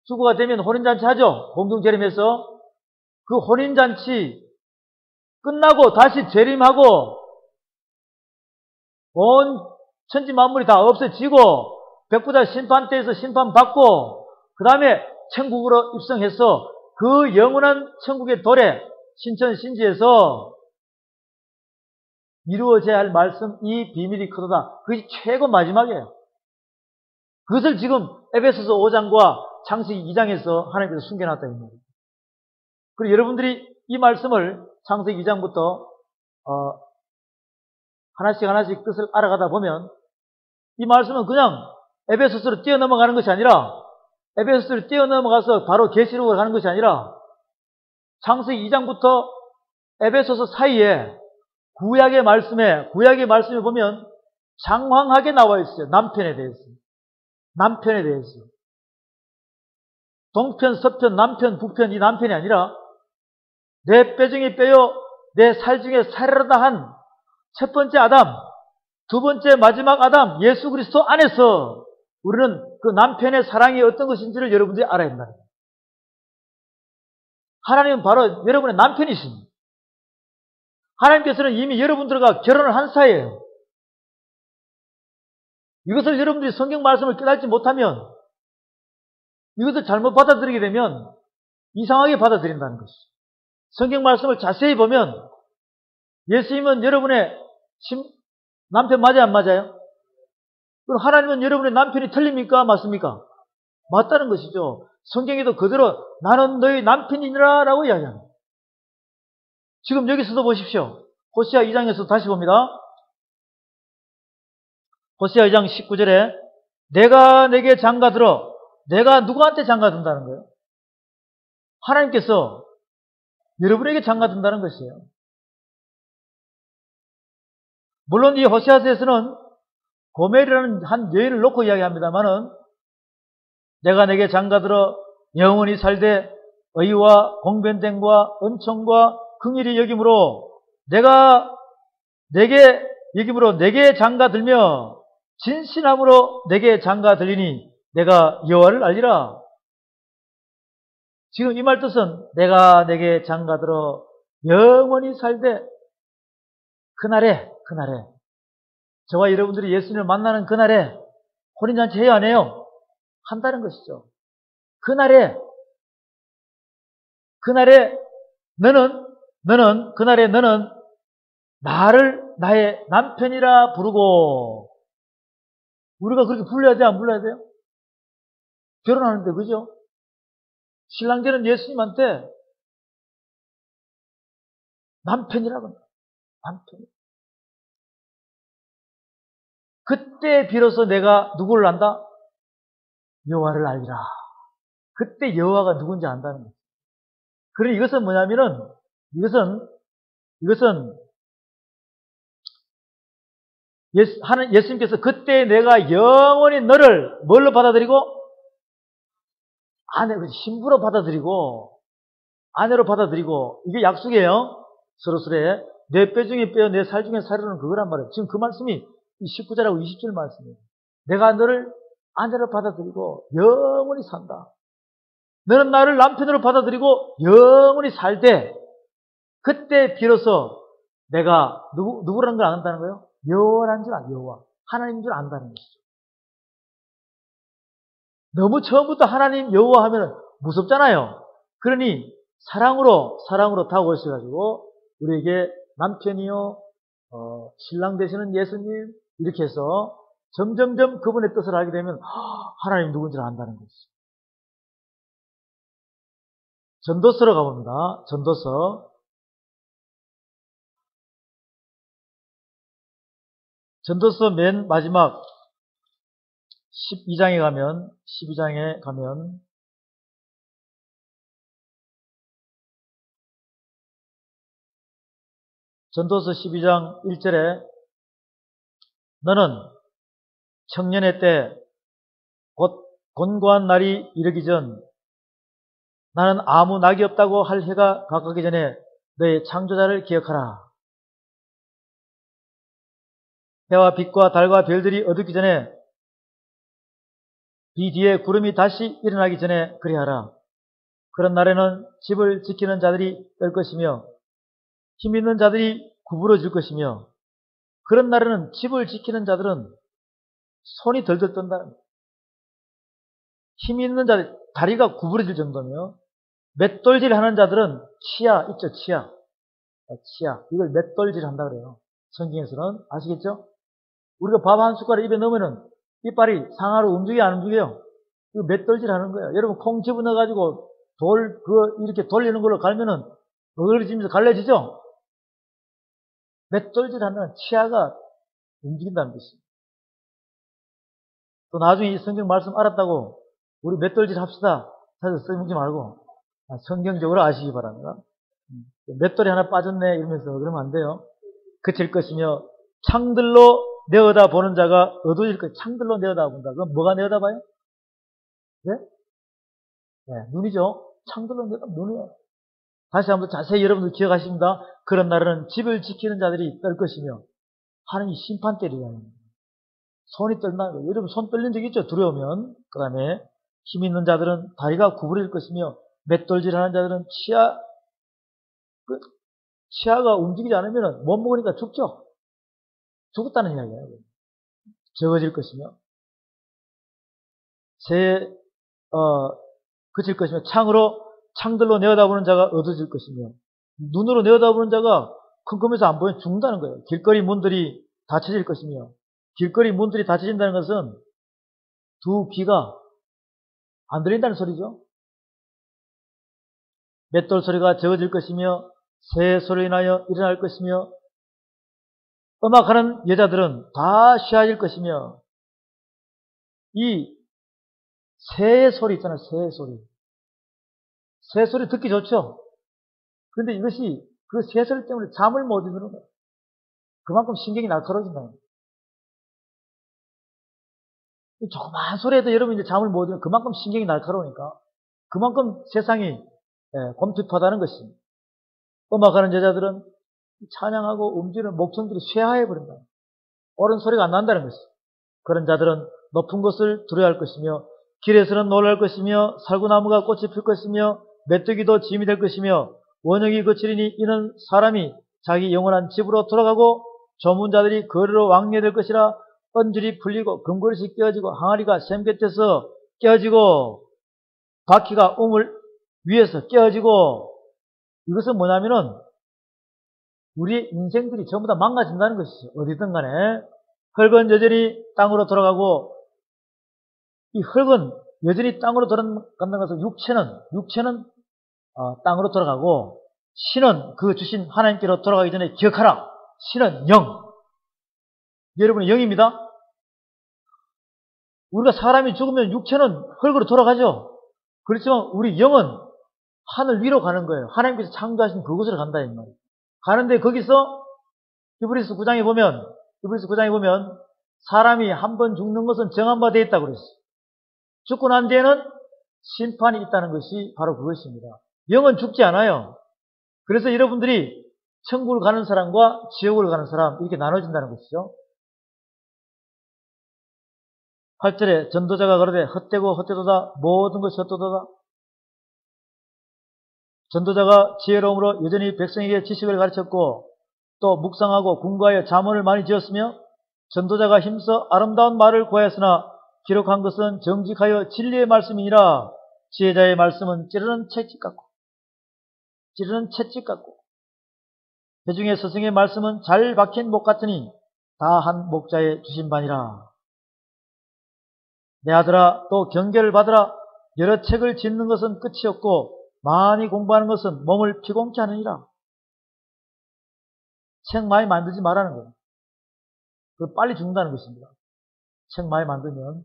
주고가 되면 혼인잔치 하죠. 공동재림해서 그 혼인잔치 끝나고 다시 재림하고 온 천지 만물이 다 없어지고 백부자 심판대에서 심판받고 그 다음에 천국으로 입성해서 그 영원한 천국의 도래 신천신지에서 이루어져야 할 말씀 이 비밀이 크도다. 그것이 최고 마지막이에요. 그것을 지금 에베소서 5장과 창세기 2장에서 하나님께서 숨겨놨다 이 말이에요. 그리고 여러분들이 이 말씀을 창세기 2장부터 하나씩 뜻을 알아가다 보면 이 말씀은 그냥 에베소서로 뛰어넘어가는 것이 아니라 에베소서를 뛰어넘어가서 바로 계시록으로 가는 것이 아니라 창세기 2장부터 에베소서 사이에 구약의 말씀에 보면 장황하게 나와 있어요. 남편에 대해서. 동편, 서편, 남편, 북편 이 남편이 아니라 내 뼈 중에 뼈요 내 살 중에 살이로다 한 첫 번째 아담, 두 번째 마지막 아담 예수 그리스도 안에서 우리는 그 남편의 사랑이 어떤 것인지를 여러분들이 알아야 한다. 하나님은 바로 여러분의 남편이십니다. 하나님께서는 이미 여러분들과 결혼을 한 사이예요. 이것을 여러분들이 성경 말씀을 깨닫지 못하면 이것을 잘못 받아들이게 되면 이상하게 받아들인다는 것이죠. 성경 말씀을 자세히 보면 예수님은 여러분의 남편 맞아요? 안 맞아요? 그럼 하나님은 여러분의 남편이 틀립니까? 맞습니까? 맞다는 것이죠. 성경에도 그대로 나는 너희 남편이니라 라고 이야기합니다. 지금 여기서도 보십시오. 호세아 2장에서 다시 봅니다. 호세아 2장 19절에 내가 내게 장가들어. 내가 누구한테 장가든다는 거예요? 하나님께서 여러분에게 장가든다는 것이에요. 물론 이 호세아서에서는 고멜이라는 한 여인을 놓고 이야기합니다만은 내가 내게 장가들어 영원히 살되 의와 공변됨과 은총과 긍휼이 여김으로 내게 장가들며 진실함으로 내게 장가들리니 내가 여호와를 알리라. 지금 이 말 뜻은 내가 내게 장가들어 영원히 살되 그날에 저와 여러분들이 예수님을 만나는 그날에 혼인잔치 해야 안 해요? 한다는 것이죠. 그날에 너는 나를 나의 남편이라 부르고 우리가 그렇게 불러야 돼? 안 불러야 돼요? 결혼하는데 그죠? 신랑들은 예수님한테 남편이라고 합니다. 남편. 그때 비로소 내가 누구를 안다? 여호와를 알리라. 그때 여호와가 누군지 안다는 거죠. 그러니 이것은 뭐냐면은 이것은 예수님께서 그때 내가 영원히 너를 뭘로 받아들이고 신부로 받아들이고 아내로 받아들이고 이게 약속이에요. 서로서로에 내 뼈 중에 뼈, 내 살 중에 살이라는 그거란 말이에요. 지금 그 말씀이 19절하고 20절 말씀이에요. 내가 너를 아내로 받아들이고 영원히 산다. 너는 나를 남편으로 받아들이고 영원히 살 때 그때 비로소 내가 누구라는 걸 안다는 거예요? 여호와라는 줄 알아. 여호와. 하나님인 줄 안다는 것이죠. 너무 처음부터 하나님 여호와 하면 무섭잖아요. 그러니 사랑으로 다가오셔가지고 우리에게 남편이요 신랑 되시는 예수님 이렇게 해서 점점점 그분의 뜻을 알게 되면 하나님 누군지를 안다는 것이죠. 전도서로 가봅니다. 전도서 맨 마지막 12장에 가면 전도서 12장 1절에 너는 청년의 때 곧 곤고한 날이 이르기 전 나는 아무 낙이 없다고 할 해가 가까기 전에 너의 창조자를 기억하라. 해와 빛과 달과 별들이 어둡기 전에 비 뒤에 구름이 다시 일어나기 전에 그리하라. 그런 날에는 집을 지키는 자들이 떨 것이며 힘 있는 자들이 구부러질 것이며 그런 날에는 집을 지키는 자들은 손이 덜덜 떤다. 힘 있는 자들 다리가 구부러질 정도며 맷돌질 하는 자들은 치아 있죠, 치아. 이걸 맷돌질 한다 그래요. 성경에서는 아시겠죠? 우리가 밥 한 숟가락 입에 넣으면은 이빨이 상하로 움직여 안 움직여요? 이거 맷돌질 하는 거예요. 여러분 콩 집어넣어가지고 이렇게 돌리는 걸로 갈면은 어그러지면서 갈라지죠? 맷돌질 하는 치아가 움직인다는 것이에요. 또 나중에 이 성경 말씀 알았다고 우리 맷돌질 합시다. 사실 써먹지 말고 성경적으로 아시기 바랍니다. 맷돌이 하나 빠졌네 이러면서 그러면 안 돼요. 그칠 것이며 창들로 내어다 보는 자가 어두워질 것이다. 창들로 내어다 본다. 그럼 뭐가 내어다 봐요? 네? 네, 눈이죠. 창들로 내어다 눈이에요. 다시 한번 자세히 여러분들 기억하십니다. 그런 날에는 집을 지키는 자들이 떨 것이며 하나님이 심판 때리잖아요. 손이 떨나요? 여러분 손 떨린 적 있죠? 두려우면. 그 다음에 힘 있는 자들은 다리가 구부러질 것이며 맷돌질하는 자들은 치아가 움직이지 않으면 못 먹으니까 죽죠? 죽었다는 이야기예요. 적어질 것이며 그칠 것이며 창들로 내어다보는 자가 어두워질 것이며 눈으로 내어다보는 자가 컴컴해서 안 보이면 죽는다는 거예요. 길거리 문들이 닫혀질 것이며 길거리 문들이 닫혀진다는 것은 두 귀가 안 들린다는 소리죠. 맷돌 소리가 적어질 것이며 새 소리로 인하여 일어날 것이며 음악하는 여자들은 다 쉬어질 것이며 이 새의 소리 있잖아요. 새의 소리. 새 소리 듣기 좋죠. 그런데 이것이 그 새 소리 때문에 잠을 못 이루는 거예요. 그만큼 신경이 날카로워진다는 거예요. 조그만 소리에도 여러분이 이제 잠을 못 이루면 그만큼 신경이 날카로우니까 그만큼 세상이 곰핍하다는 것입니다. 음악하는 여자들은 찬양하고 움직이는 목청들이 쇠하해 버린다. 옳은 소리가 안 난다는 것이죠. 그런 자들은 높은 것을 두려워할 것이며 길에서는 놀랄 것이며 살구나무가 꽃이 필 것이며 메뚜기도 짐이 될 것이며 원형이 거칠으니 이는 사람이 자기 영원한 집으로 돌아가고 조문자들이 거리로 왕래될 것이라. 언줄이 풀리고 금그릇이 깨어지고 항아리가 샘 곁에서 깨어지고 바퀴가 우물 위에서 깨어지고 이것은 뭐냐면은 우리의 인생들이 전부 다 망가진다는 것이죠. 어디든 간에 흙은 여전히 땅으로 돌아가고 이 흙은 여전히 땅으로 돌아간다는 것은 육체는 땅으로 돌아가고 신은 그 주신 하나님께로 돌아가기 전에 기억하라. 신은 영. 여러분의 영입니다. 우리가 사람이 죽으면 육체는 흙으로 돌아가죠. 그렇지만 우리 영은 하늘 위로 가는 거예요. 하나님께서 창조하신 그곳으로 간다 이 말이에요. 가는데 거기서 히브리서 9장에 보면 사람이 한 번 죽는 것은 정한 바 되어 있다고 그랬어요. 죽고 난 뒤에는 심판이 있다는 것이 바로 그것입니다. 영은 죽지 않아요. 그래서 여러분들이 천국을 가는 사람과 지옥을 가는 사람 이렇게 나눠진다는 것이죠. 8절에 전도자가 가로되 헛되고 헛되도다 모든 것이 헛되도다. 전도자가 지혜로움으로 여전히 백성에게 지식을 가르쳤고 또 묵상하고 궁구하여 잠언을 많이 지었으며 전도자가 힘써 아름다운 말을 구하였으나 기록한 것은 정직하여 진리의 말씀이니라. 지혜자의 말씀은 찌르는 채찍 같고 회중의 스승의 말씀은 잘 박힌 목 같으니 다 한 목자에 주신 바니라. 내 아들아, 또 경계를 받으라. 여러 책을 짓는 것은 끝이 없고 많이 공부하는 것은 몸을 피곤케 하느니라. 책 많이 만들지 말라는 거예요. 그 빨리 죽는다는 것입니다. 책 많이 만들면.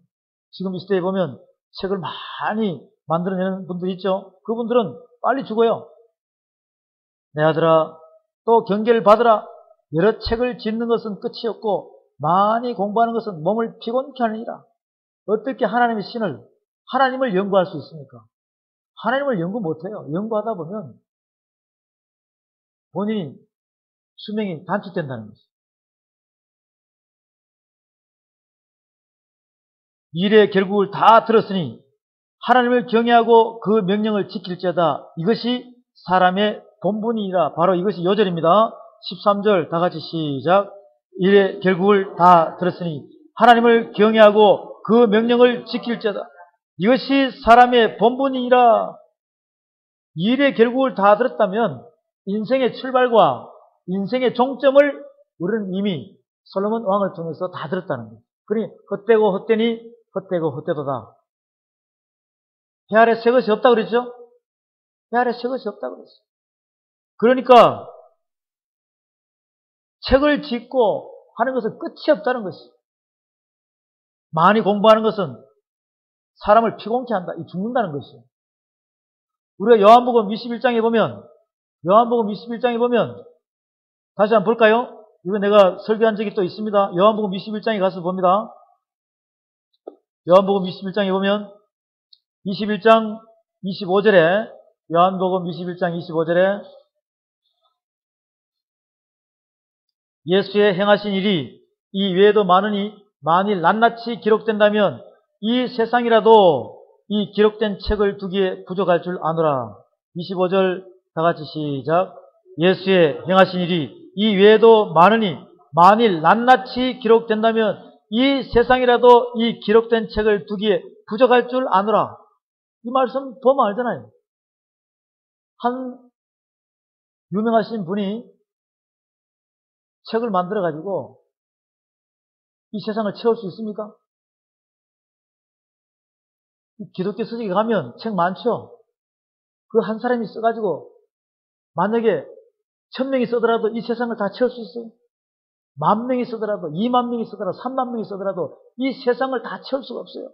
지금 이 시대에 보면 책을 많이 만들어내는 분들이 있죠. 그분들은 빨리 죽어요. 내 아들아, 또 경계를 받으라. 여러 책을 짓는 것은 끝이 없고 많이 공부하는 것은 몸을 피곤케 하느니라. 어떻게 하나님의 신을, 하나님을 연구할 수 있습니까? 하나님을 연구 못해요. 연구하다 보면 본인이 수명이 단축된다는 것이죠. 일의 결국을 다 들었으니 하나님을 경외하고 그 명령을 지킬지어다. 이것이 사람의 본분이라. 바로 이것이 요절입니다. 13절 다 같이 시작. 일의 결국을 다 들었으니 하나님을 경외하고 그 명령을 지킬지어다. 이것이 사람의 본분이라. 일의 결국을 다 들었다면 인생의 출발과 인생의 종점을 우리는 이미 솔로몬 왕을 통해서 다 들었다는 거예요. 그러니 헛되고 헛되니 헛되고 헛되도다. 해 아래 새 것이 없다고 그랬죠? 해 아래 새 것이 없다고 그랬어요. 그러니까 책을 짓고 하는 것은 끝이 없다는 것이죠. 많이 공부하는 것은 사람을 피곤케 한다. 이 죽는다는 것이죠. 우리가 요한복음 21장에 보면 다시 한번 볼까요? 이거 내가 설교한 적이 또 있습니다. 요한복음 21장에 가서 봅니다. 요한복음 21장에 보면 21장 25절에 요한복음 21장 25절에 예수의 행하신 일이 이 외에도 많으니 만일 낱낱이 기록된다면 이 세상이라도 이 기록된 책을 두기에 부족할 줄 아노라. 25절 다 같이 시작. 예수의 행하신 일이 이 외에도 많으니 만일 낱낱이 기록된다면 이 세상이라도 이 기록된 책을 두기에 부족할 줄 아노라. 이 말씀 보면 알잖아요. 한 유명하신 분이 책을 만들어가지고 이 세상을 채울 수 있습니까? 기독교 서적에 가면 책 많죠? 그 한 사람이 써가지고 만약에 1000명이 쓰더라도 이 세상을 다 채울 수 있어요? 10,000명이 쓰더라도 20,000명이 쓰더라도 30,000명이 쓰더라도 이 세상을 다 채울 수가 없어요.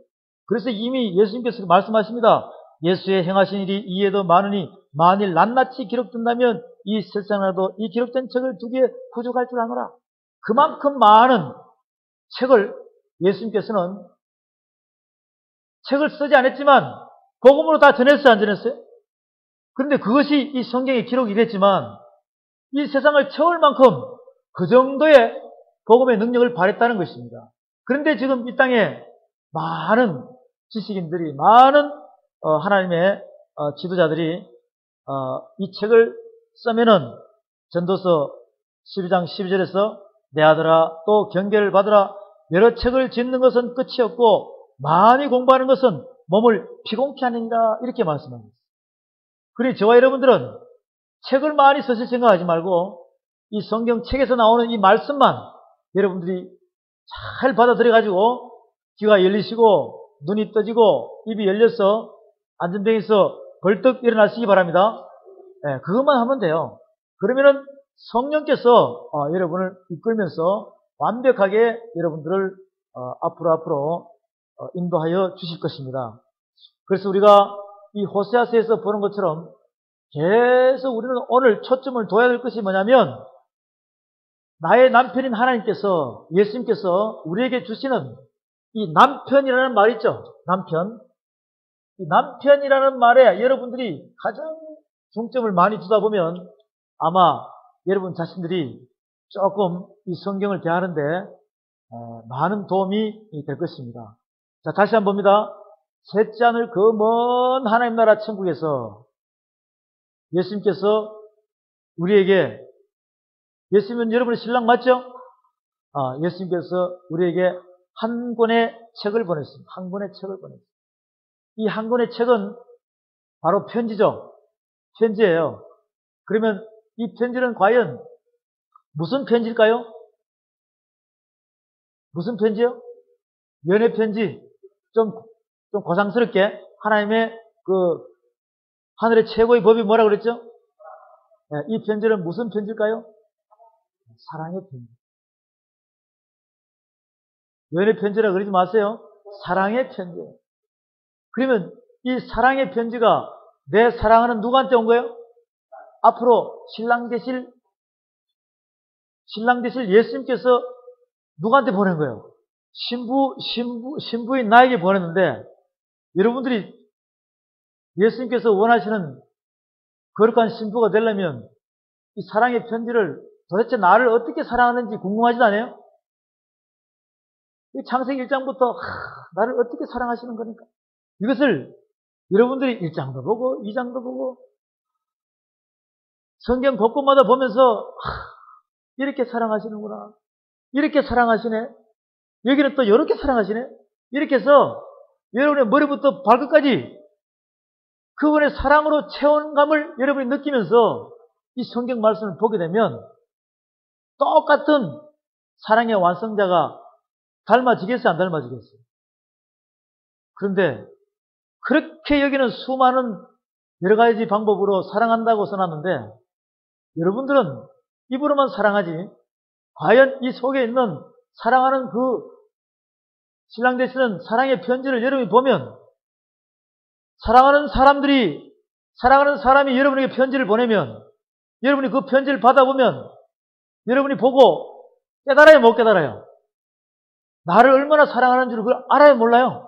그래서 이미 예수님께서 말씀하십니다. 예수의 행하신 일이 이에도 많으니 만일 낱낱이 기록된다면 이 세상이라도 이 기록된 책을 두기에 부족할 줄 아노라. 그만큼 많은 책을 예수님께서는 책을 쓰지 않았지만 복음으로 다 전했어요, 안 전했어요? 그런데 그것이 이 성경에 기록이 됐지만 이 세상을 채울 만큼 그 정도의 복음의 능력을 발했다는 것입니다. 그런데 지금 이 땅에 많은 지식인들이, 많은 하나님의 지도자들이 이 책을 쓰면은 전도서 12장 12절에서 내 아들아 또 경계를 받으라. 여러 책을 짓는 것은 끝이 없고 많이 공부하는 것은 몸을 피곤케 하느니라. 이렇게 말씀합니다. 그래 저와 여러분들은 책을 많이 쓰실 생각하지 말고 이 성경 책에서 나오는 이 말씀만 여러분들이 잘 받아들여가지고 귀가 열리시고 눈이 떠지고 입이 열려서 안전병에서 벌떡 일어나시기 바랍니다. 네, 그것만 하면 돼요. 그러면은 성령께서 여러분을 이끌면서 완벽하게 여러분들을 앞으로 인도하여 주실 것입니다. 그래서 우리가 이 호세아서에서 보는 것처럼 계속 우리는 오늘 초점을 둬야 될 것이 뭐냐면 나의 남편인 하나님께서, 예수님께서 우리에게 주시는 이 남편이라는 말 있죠. 남편. 이 남편이라는 말에 여러분들이 가장 중점을 많이 두다 보면 아마 여러분 자신들이 조금 이 성경을 대하는데 많은 도움이 될 것입니다. 자, 다시 한번 봅니다. 셋째 하늘 그 먼 하나님 나라 천국에서 예수님께서 우리에게, 예수님은 여러분의 신랑 맞죠? 예수님께서 우리에게 한 권의 책을 보냈습니다. 한 권의 책을 보냈습니다. 이 한 권의 책은 바로 편지죠. 편지예요. 그러면 이 편지는 과연 무슨 편지일까요? 무슨 편지요? 연애 편지. 좀 고상스럽게 하나님의 하늘의 최고의 법이 뭐라 그랬죠? 네, 이 편지는 무슨 편지일까요? 사랑의 편지. 연애 편지라 그러지 마세요. 사랑의 편지. 그러면 이 사랑의 편지가 내 사랑하는 누구한테 온 거예요? 앞으로 신랑 되실 예수님께서 누구한테 보낸 거예요? 신부인 나에게 보냈는데, 여러분들이 예수님께서 원하시는 거룩한 신부가 되려면 이 사랑의 편지를 도대체 나를 어떻게 사랑하는지 궁금하지도 않아요? 이 창세기 1장부터 나를 어떻게 사랑하시는 거니까. 이것을 여러분들이 1장도 보고 2장도 보고 성경 곳곳마다 보면서 이렇게 사랑하시는구나. 이렇게 사랑하시네. 여기는 또 이렇게 사랑하시네. 이렇게 해서 여러분의 머리부터 발끝까지 그분의 사랑으로 체온감을 여러분이 느끼면서 이 성경 말씀을 보게 되면 똑같은 사랑의 완성자가 닮아지겠어요? 안 닮아지겠어요? 그런데 그렇게 여기는 수많은 여러 가지 방법으로 사랑한다고 써놨는데 여러분들은 입으로만 사랑하지 과연 이 속에 있는 사랑하는 신랑 되시는 사랑의 편지를 여러분이 보면 사랑하는 사람이 여러분에게 편지를 보내면 여러분이 그 편지를 받아보면 여러분이 보고 깨달아요, 못 깨달아요? 나를 얼마나 사랑하는 줄 그걸 알아요, 몰라요?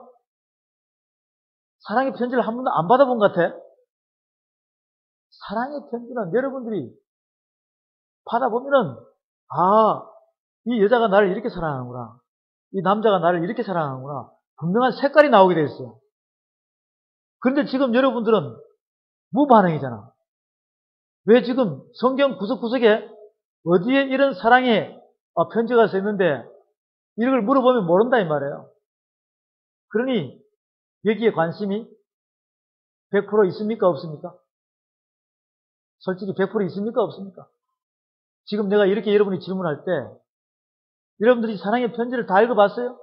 사랑의 편지를 한 번도 안 받아본 것 같아? 사랑의 편지는 여러분들이 받아보면은 이 여자가 나를 이렇게 사랑하는구나. 이 남자가 나를 이렇게 사랑하는구나. 분명한 색깔이 나오게 돼 있어요. 그런데 지금 여러분들은 무반응이잖아. 왜 지금 성경 구석구석에 어디에 이런 사랑의 편지가 써 있는데 이런 걸 물어보면 모른다 이 말이에요. 그러니 여기에 관심이 100% 있습니까? 없습니까? 솔직히 100% 있습니까? 없습니까? 지금 내가 이렇게 여러분이 질문할 때 여러분들이 사랑의 편지를 다 읽어봤어요?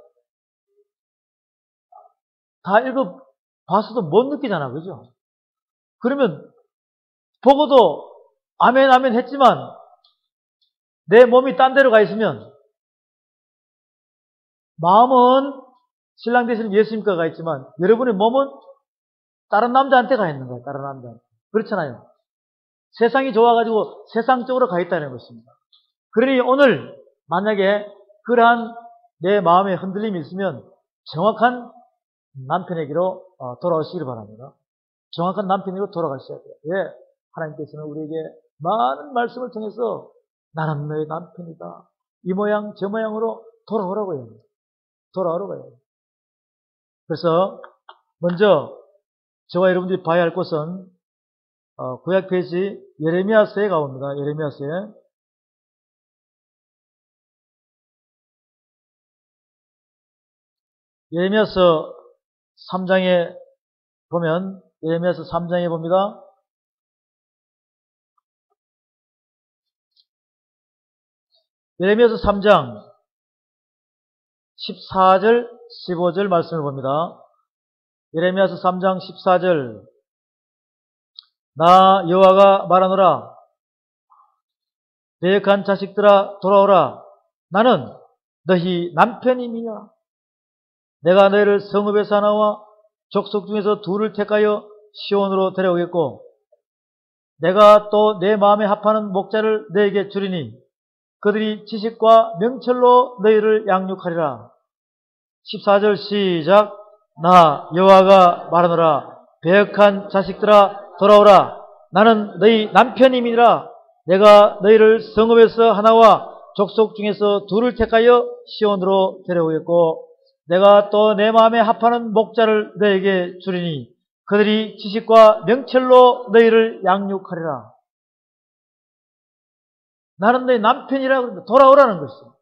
다 읽어봤어도 못 느끼잖아. 그죠? 그러면 보고도 아멘 아멘 했지만 내 몸이 딴 데로 가 있으면 마음은 신랑 되시는 예수님과 가 있지만 여러분의 몸은 다른 남자한테 가 있는 거예요. 다른 남자한테. 그렇잖아요. 세상이 좋아가지고 세상 쪽으로 가 있다는 것입니다. 그러니 오늘 만약에 그러한 내 마음의 흔들림이 있으면 정확한 남편에게로 돌아오시길 바랍니다. 정확한 남편에게로 돌아가셔야 돼요. 왜? 하나님께서는 우리에게 많은 말씀을 통해서 나는 너의 남편이다. 이 모양 저 모양으로 돌아오라고 해요. 돌아오라고 해요. 그래서 먼저 저와 여러분들이 봐야 할 것은 구약 페이지 예레미야서에 가봅니다. 예레미야서에. 예레미야서 3장에 보면 예레미야서 3장에 봅니다. 예레미야서 3장 14절 15절 말씀을 봅니다. 예레미야서 3장 14절 나 여호와가 말하노라 배역한 자식들아 돌아오라 나는 너희 남편임이냐 내가 너희를 성읍에서 하나와 족속 중에서 둘을 택하여 시온으로 데려오겠고 내가 또 내 마음에 합하는 목자를 너에게 주리니 그들이 지식과 명철로 너희를 양육하리라. 14절 시작 나 여호와가 말하노라 배역한 자식들아 돌아오라 나는 너희 남편임이니라 내가 너희를 성읍에서 하나와 족속 중에서 둘을 택하여 시온으로 데려오겠고 내가 또 내 마음에 합하는 목자를 너에게 주리니 그들이 지식과 명철로 너희를 양육하리라. 나는 너희 남편이라 그러는데 돌아오라는 것이죠.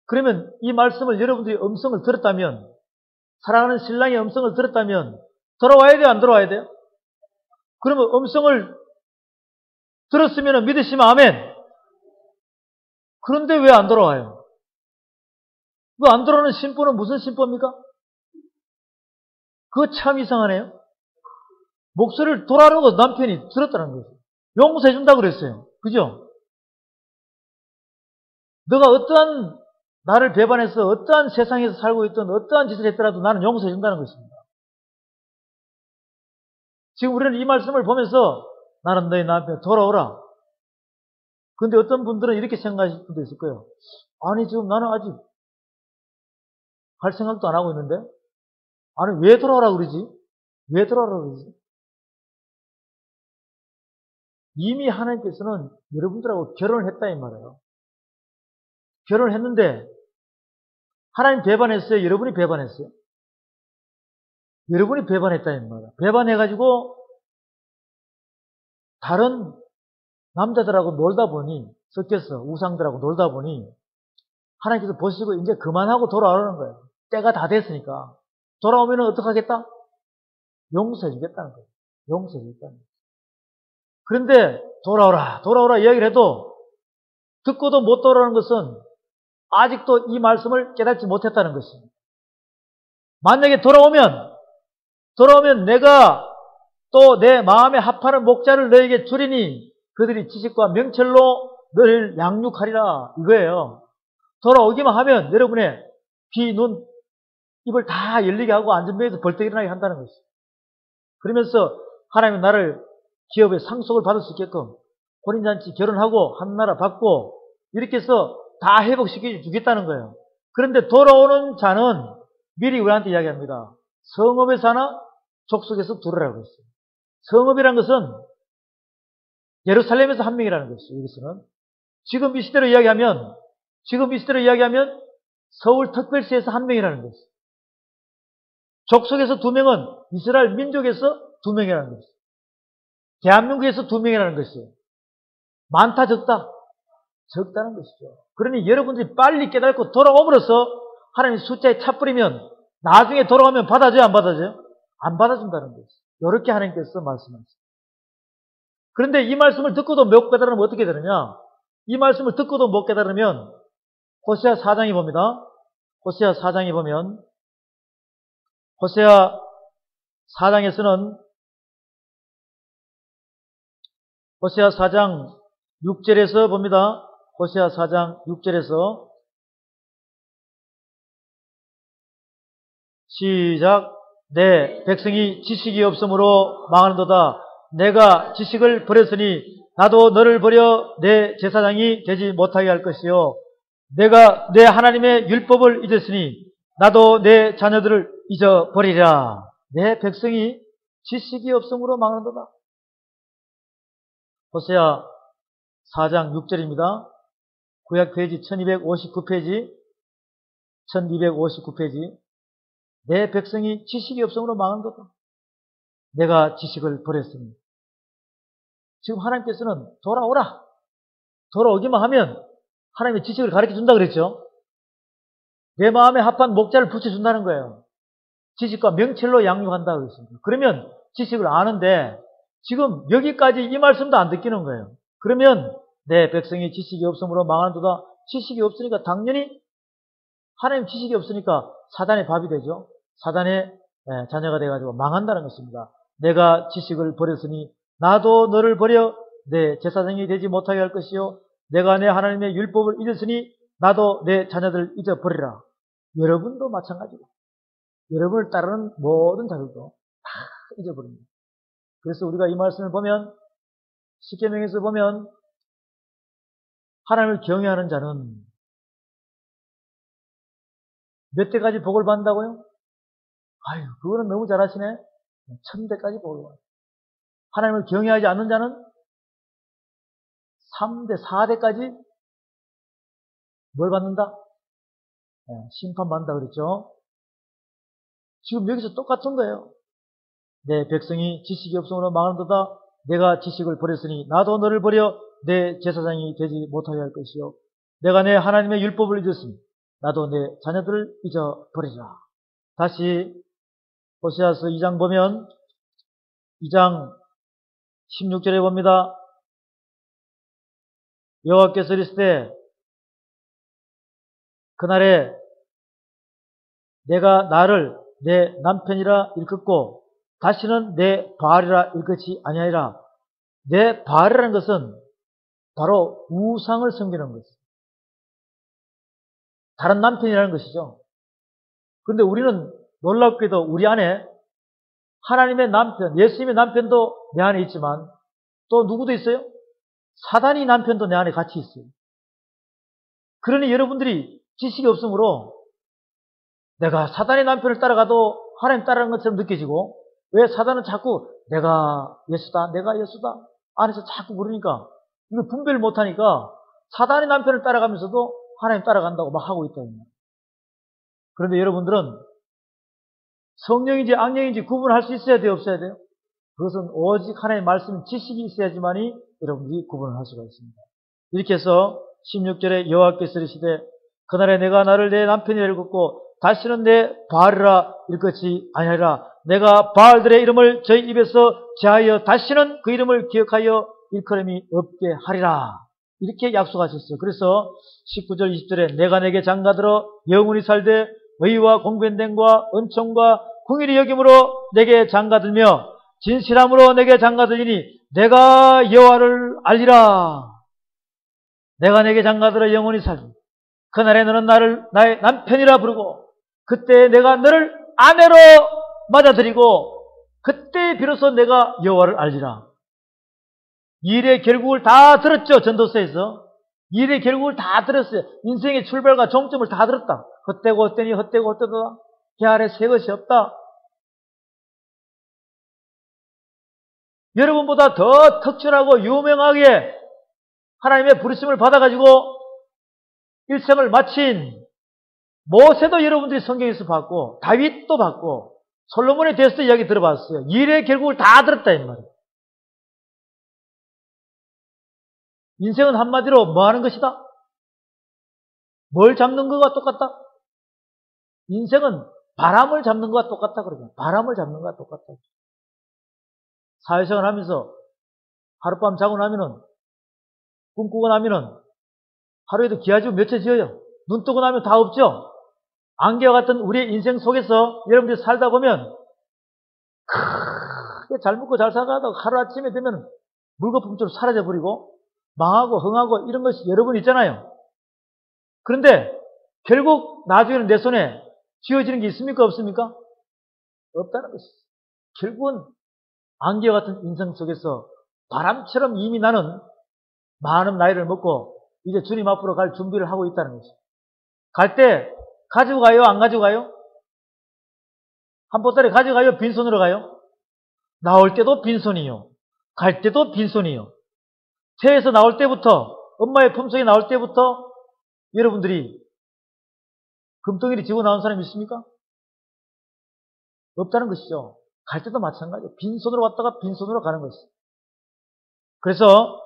그러면 이 말씀을 여러분들이 음성을 들었다면 사랑하는 신랑의 음성을 들었다면 돌아와야 돼요? 안 돌아와야 돼요? 그러면 음성을 들었으면 믿으시면 아멘. 그런데 왜 안 돌아와요? 그 안 돌아오는 심보는 무슨 심보입니까? 그거 참 이상하네요. 목소리를 돌아오는 남편이 들었다는 거죠. 용서해준다고 그랬어요. 그죠? 너가 어떠한 나를 배반해서 어떠한 세상에서 살고 있던 어떠한 짓을 했더라도 나는 용서해준다는 것입니다. 지금 우리는 이 말씀을 보면서 나는 너희 남편 돌아오라. 근데 어떤 분들은 이렇게 생각하실 분도 있을 거예요. 아니 지금 나는 아직 할 생각도 안 하고 있는데 아니 왜 돌아오라 그러지? 왜 돌아오라 그러지? 이미 하나님께서는 여러분들하고 결혼을 했다 이 말이에요. 결혼을 했는데 하나님 배반했어요? 여러분이 배반했어요? 여러분이 배반했다 이 말이에요. 배반해가지고 다른 남자들하고 놀다 보니 섞여서 우상들하고 놀다 보니 하나님께서 보시고 이제 그만하고 돌아오라는 거예요. 때가 다 됐으니까. 돌아오면 어떡하겠다? 용서해 주겠다는 거예요. 용서해 주겠다는 거예요. 그런데 돌아오라 이야기를 해도 듣고도 못 돌아오는 것은 아직도 이 말씀을 깨닫지 못했다는 것입니다. 만약에 돌아오면 내가 또 내 마음에 합하는 목자를 너에게 주리니 그들이 지식과 명철로 너를 양육하리라 이거예요. 돌아오기만 하면 여러분의 귀, 눈, 입을 다 열리게 하고 안전벨트 벌떡 일어나게 한다는 것이죠. 그러면서 하나님은 나를 기업의 상속을 받을 수 있게끔 혼인잔치 결혼하고 한나라 받고 이렇게 해서 다 회복시켜 주겠다는 거예요. 그런데 돌아오는 자는 미리 우리한테 이야기합니다. 성읍에서 하나 족속에서 둘이라고 했어요. 성읍이라는 것은 예루살렘에서 한 명이라는 것이죠. 여기서는 지금 이 시대로 이야기하면 서울특별시에서 한 명이라는 것이죠. 족속에서 두 명은 이스라엘 민족에서 두 명이라는 것이죠. 대한민국에서 두 명이라는 것이죠. 많다 적다? 적다는 것이죠. 그러니 여러분들이 빨리 깨닫고 돌아옴으로써 하나님 숫자에 차버리면 나중에 돌아오면 받아줘요? 안 받아줘요? 안 받아준다는 것이죠. 이렇게 하나님께서 말씀하셨어요. 그런데 이 말씀을 듣고도 못 깨달으면 어떻게 되느냐? 이 말씀을 듣고도 못 깨달으면 호세아 4장에 봅니다. 호세아 4장에 보면 호세아 4장에서는 호세아 4장 6절에서 봅니다. 호세아 4장 6절에서 시작. 내 백성이 지식이 없으므로 망하는도다. 내가 지식을 버렸으니 나도 너를 버려 내 제사장이 되지 못하게 할 것이요. 내가 내 하나님의 율법을 잊었으니 나도 내 자녀들을 잊어버리라. 내 백성이 지식이 없으므로 망하는도다. 호세아 4장 6절입니다. 구약 페이지 1259페이지 1259페이지 내 백성이 지식이 없으므로 망한도다. 내가 지식을 버렸으니. 지금 하나님께서는 돌아오라. 돌아오기만 하면 하나님의 지식을 가르쳐준다 그랬죠. 내 마음에 합한 목자를 붙여준다는 거예요. 지식과 명철로 양육한다 그랬습니다. 그러면 지식을 아는데 지금 여기까지 이 말씀도 안 듣기는 거예요. 그러면 내 백성이 지식이 없으므로 망한도다. 지식이 없으니까 당연히 하나님 지식이 없으니까 사단의 밥이 되죠. 사단의 자녀가 돼가지고 망한다는 것입니다. 내가 지식을 버렸으니 나도 너를 버려 내 제사장이 되지 못하게 할 것이요. 내가 내 하나님의 율법을 잊었으니 나도 내 자녀들을 잊어버리라. 여러분도 마찬가지고 여러분을 따르는 모든 자들도 다 잊어버립니다. 그래서 우리가 이 말씀을 보면 십계명에서 보면 하나님을 경외하는 자는 몇 대까지 복을 받는다고요? 아유, 그거는 너무 잘하시네. 1000대까지 복을 받아요. 하나님을 경외하지 않는 자는 3대, 4대까지 뭘 받는다? 심판받는다 그랬죠? 지금 여기서 똑같은 거예요. 내 백성이 지식이 없으므로 망한도다. 내가 지식을 버렸으니 나도 너를 버려 내 제사장이 되지 못하게 할 것이요. 내가 내 하나님의 율법을 잊었으니 나도 내 자녀들을 잊어버리라. 다시 호세아서 2장 보면 2장 16절에 봅니다. 여호와께서 이르시되 그날에 내가 나를 내 남편이라 일컫고 다시는 내 바알이라 일컫지 아니하리라. 내 바알이라는 것은 바로 우상을 섬기는 것입니다. 다른 남편이라는 것이죠. 그런데 우리는 놀랍게도 우리 안에 하나님의 남편, 예수님의 남편도 내 안에 있지만 또 누구도 있어요? 사단이 남편도 내 안에 같이 있어요. 그러니 여러분들이 지식이 없으므로 내가 사단의 남편을 따라가도 하나님 따라가는 것처럼 느껴지고 왜 사단은 자꾸 내가 예수다, 내가 예수다 안에서 자꾸 부르니까 이걸 분별을 못하니까 사단의 남편을 따라가면서도 하나님 따라간다고 막 하고 있다. 그런데 여러분들은 성령인지 악령인지 구분할 수 있어야 돼요, 없어야 돼요? 그것은 오직 하나님의 말씀 지식이 있어야지만이 여러분들이 구분을 할 수가 있습니다. 이렇게 해서 16절에 여호와께서 이르시되 그날에 내가 나를 내 남편이라 일컫고 다시는 내 바알이라 일컫지 아니하리라. 내가 바알들의 이름을 저희 입에서 제하여 다시는 그 이름을 기억하여 일컬음이 없게 하리라. 이렇게 약속하셨어요. 그래서 19절 20절에 내가 내게 장가들어 영원히 살되 의와 공변됨과 은총과 긍휼히 여김으로 내게 장가들며 진실함으로 내게 장가들리니 내가 여호와를 알리라. 내가 내게 장가들어 영원히 살리. 그날에 너는 나를 나의 남편이라 부르고 그때 내가 너를 아내로 맞아들이고 그때 비로소 내가 여호와를 알리라. 일의 결국을 다 들었죠. 전도서에서 일의 결국을 다 들었어요. 인생의 출발과 종점을 다 들었다. 헛되고 헛되니 헛되고 헛되다. 그 아래 새 것이 없다. 여러분보다 더 특출하고 유명하게 하나님의 부르심을 받아가지고 일생을 마친 모세도 여러분들이 성경에서 봤고 다윗도 봤고 솔로몬에 대해서도 이야기 들어봤어요. 일의 결국을 다 들었다 이 말이에요. 인생은 한마디로 뭐 하는 것이다? 뭘 잡는 것과 똑같다? 인생은 바람을 잡는 것과 똑같다 그러죠. 바람을 잡는 것과 똑같다. 사회생활 하면서 하룻밤 자고 나면은 꿈꾸고 나면은 하루에도 기아지고 몇 채 지어요. 눈 뜨고 나면 다 없죠. 안개와 같은 우리의 인생 속에서 여러분들이 살다 보면 크게 잘 먹고 잘 살다가 하루아침에 되면 물거품처럼 사라져버리고 망하고 흥하고 이런 것이 여러 번 있잖아요. 그런데 결국 나중에는 내 손에 쥐어지는 게 있습니까? 없습니까? 없다는 것이죠. 결국은 안개와 같은 인생 속에서 바람처럼 이미 나는 많은 나이를 먹고 이제 주님 앞으로 갈 준비를 하고 있다는 것이죠. 갈 때 가지고 가요? 안 가지고 가요? 한 보따리 가지고 가요? 빈손으로 가요? 나올 때도 빈손이요. 갈 때도 빈손이요. 태에서 나올 때부터 엄마의 품속에 나올 때부터 여러분들이 금덩이를 지고 나온 사람이 있습니까? 없다는 것이죠. 갈 때도 마찬가지예요. 빈손으로 왔다가 빈손으로 가는 것이죠. 그래서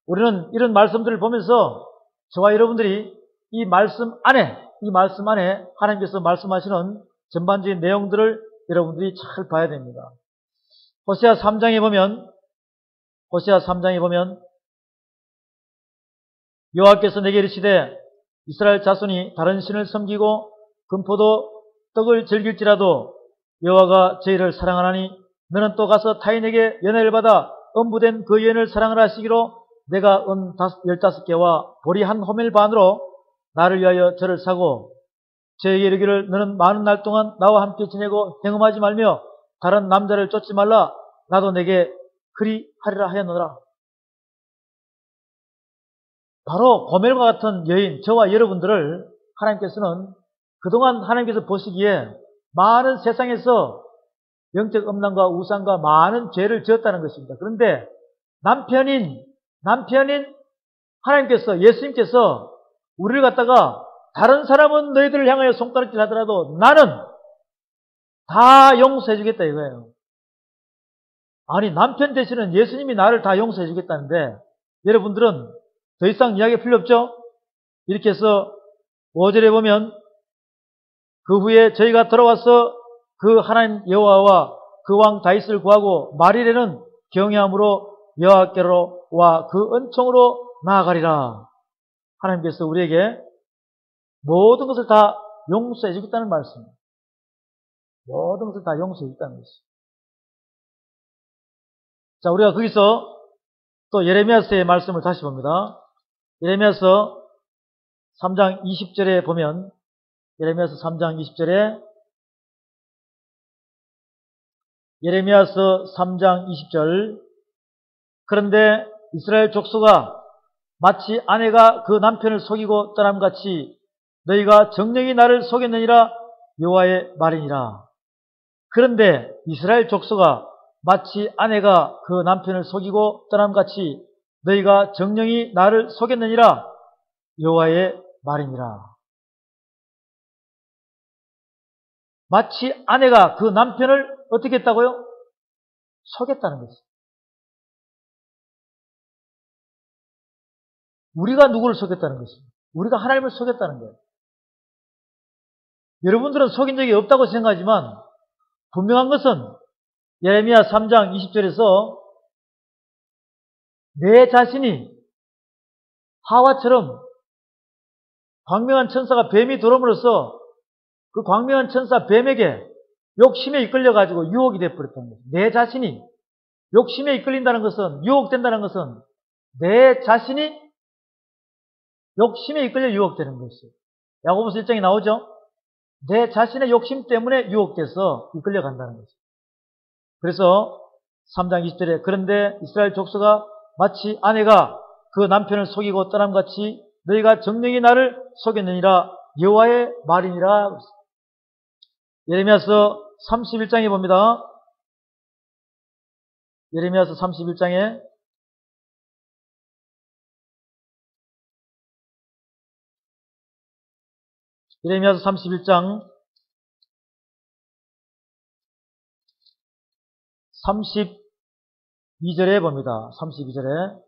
우리는 이런 말씀들을 보면서 저와 여러분들이 이 말씀 안에 하나님께서 말씀하시는 전반적인 내용들을 여러분들이 잘 봐야 됩니다. 호세아 3장에 보면 여호와께서 내게 이르시되 이스라엘 자손이 다른 신을 섬기고 금포도 떡을 즐길지라도 여호와가 저희를 사랑하나니 너는 또 가서 타인에게 연회를 받아 음부된 그 연을 사랑을 하시기로 내가 은 15개와 보리 한 호멜 반으로 나를 위하여 저를 사고 저에게 이르기를 너는 많은 날 동안 나와 함께 지내고 행음하지 말며 다른 남자를 쫓지 말라. 나도 내게 그리하리라 하였노라. 바로 고멜과 같은 여인, 저와 여러분들을 하나님께서는 그동안 하나님께서 보시기에 많은 세상에서 영적 음란과 우상과 많은 죄를 지었다는 것입니다. 그런데 남편인 하나님께서, 예수님께서 우리를 갖다가 다른 사람은 너희들을 향하여 손가락질 하더라도 나는 다 용서해 주겠다 이거예요. 아니, 남편 대신은 예수님이 나를 다 용서해 주겠다는데 여러분들은 더 이상 이야기 필요 없죠? 이렇게 해서 5절에 보면 그 후에 저희가 돌아와서 그 하나님 여호와와 그 왕 다윗을 구하고 말일에는 경외함으로 여호와께로 와 그 은총으로 나아가리라. 하나님께서 우리에게 모든 것을 다 용서해 주겠다는 말씀입니다. 모든 것을 다 용서해 주겠다는 것이죠. 자, 우리가 거기서 또 예레미야서의 말씀을 다시 봅니다. 예레미야서 3장 20절에 보면, 예레미야서 3장 20절에, 예레미야서 3장 20절, 그런데 이스라엘 족속아, 마치 아내가 그 남편을 속이고 떠남같이 너희가 정령이 나를 속였느니라. 여호와의 말이니라. 그런데 이스라엘 족속아, 마치 아내가 그 남편을 속이고 떠남같이 너희가 정령이 나를 속였느니라. 여호와의 말이니라. 마치 아내가 그 남편을 어떻게 했다고요? 속였다는 것이죠. 우리가 누구를 속였다는 것입니다. 우리가 하나님을 속였다는 거예요. 여러분들은 속인 적이 없다고 생각하지만 분명한 것은 예레미야 3장 20절에서 내 자신이 하와처럼 광명한 천사가 뱀이 들어옴으로써 그 광명한 천사 뱀에게 욕심에 이끌려가지고 유혹이 되어버렸다는 거예요. 내 자신이 욕심에 이끌린다는 것은, 유혹된다는 것은 내 자신이 욕심에 이끌려 유혹되는 것이에요. 야고보서 1장에 나오죠. 내 자신의 욕심 때문에 유혹돼서 이끌려간다는 거죠. 그래서 3장 20절에 그런데 이스라엘 족속아 마치 아내가 그 남편을 속이고 떠남같이 너희가 정령이 나를 속였느니라. 여호와의 말이니라. 예레미야서 31장에 봅니다. 예레미야서 31장에 예레미야서 31장 32절에 봅니다. 32절에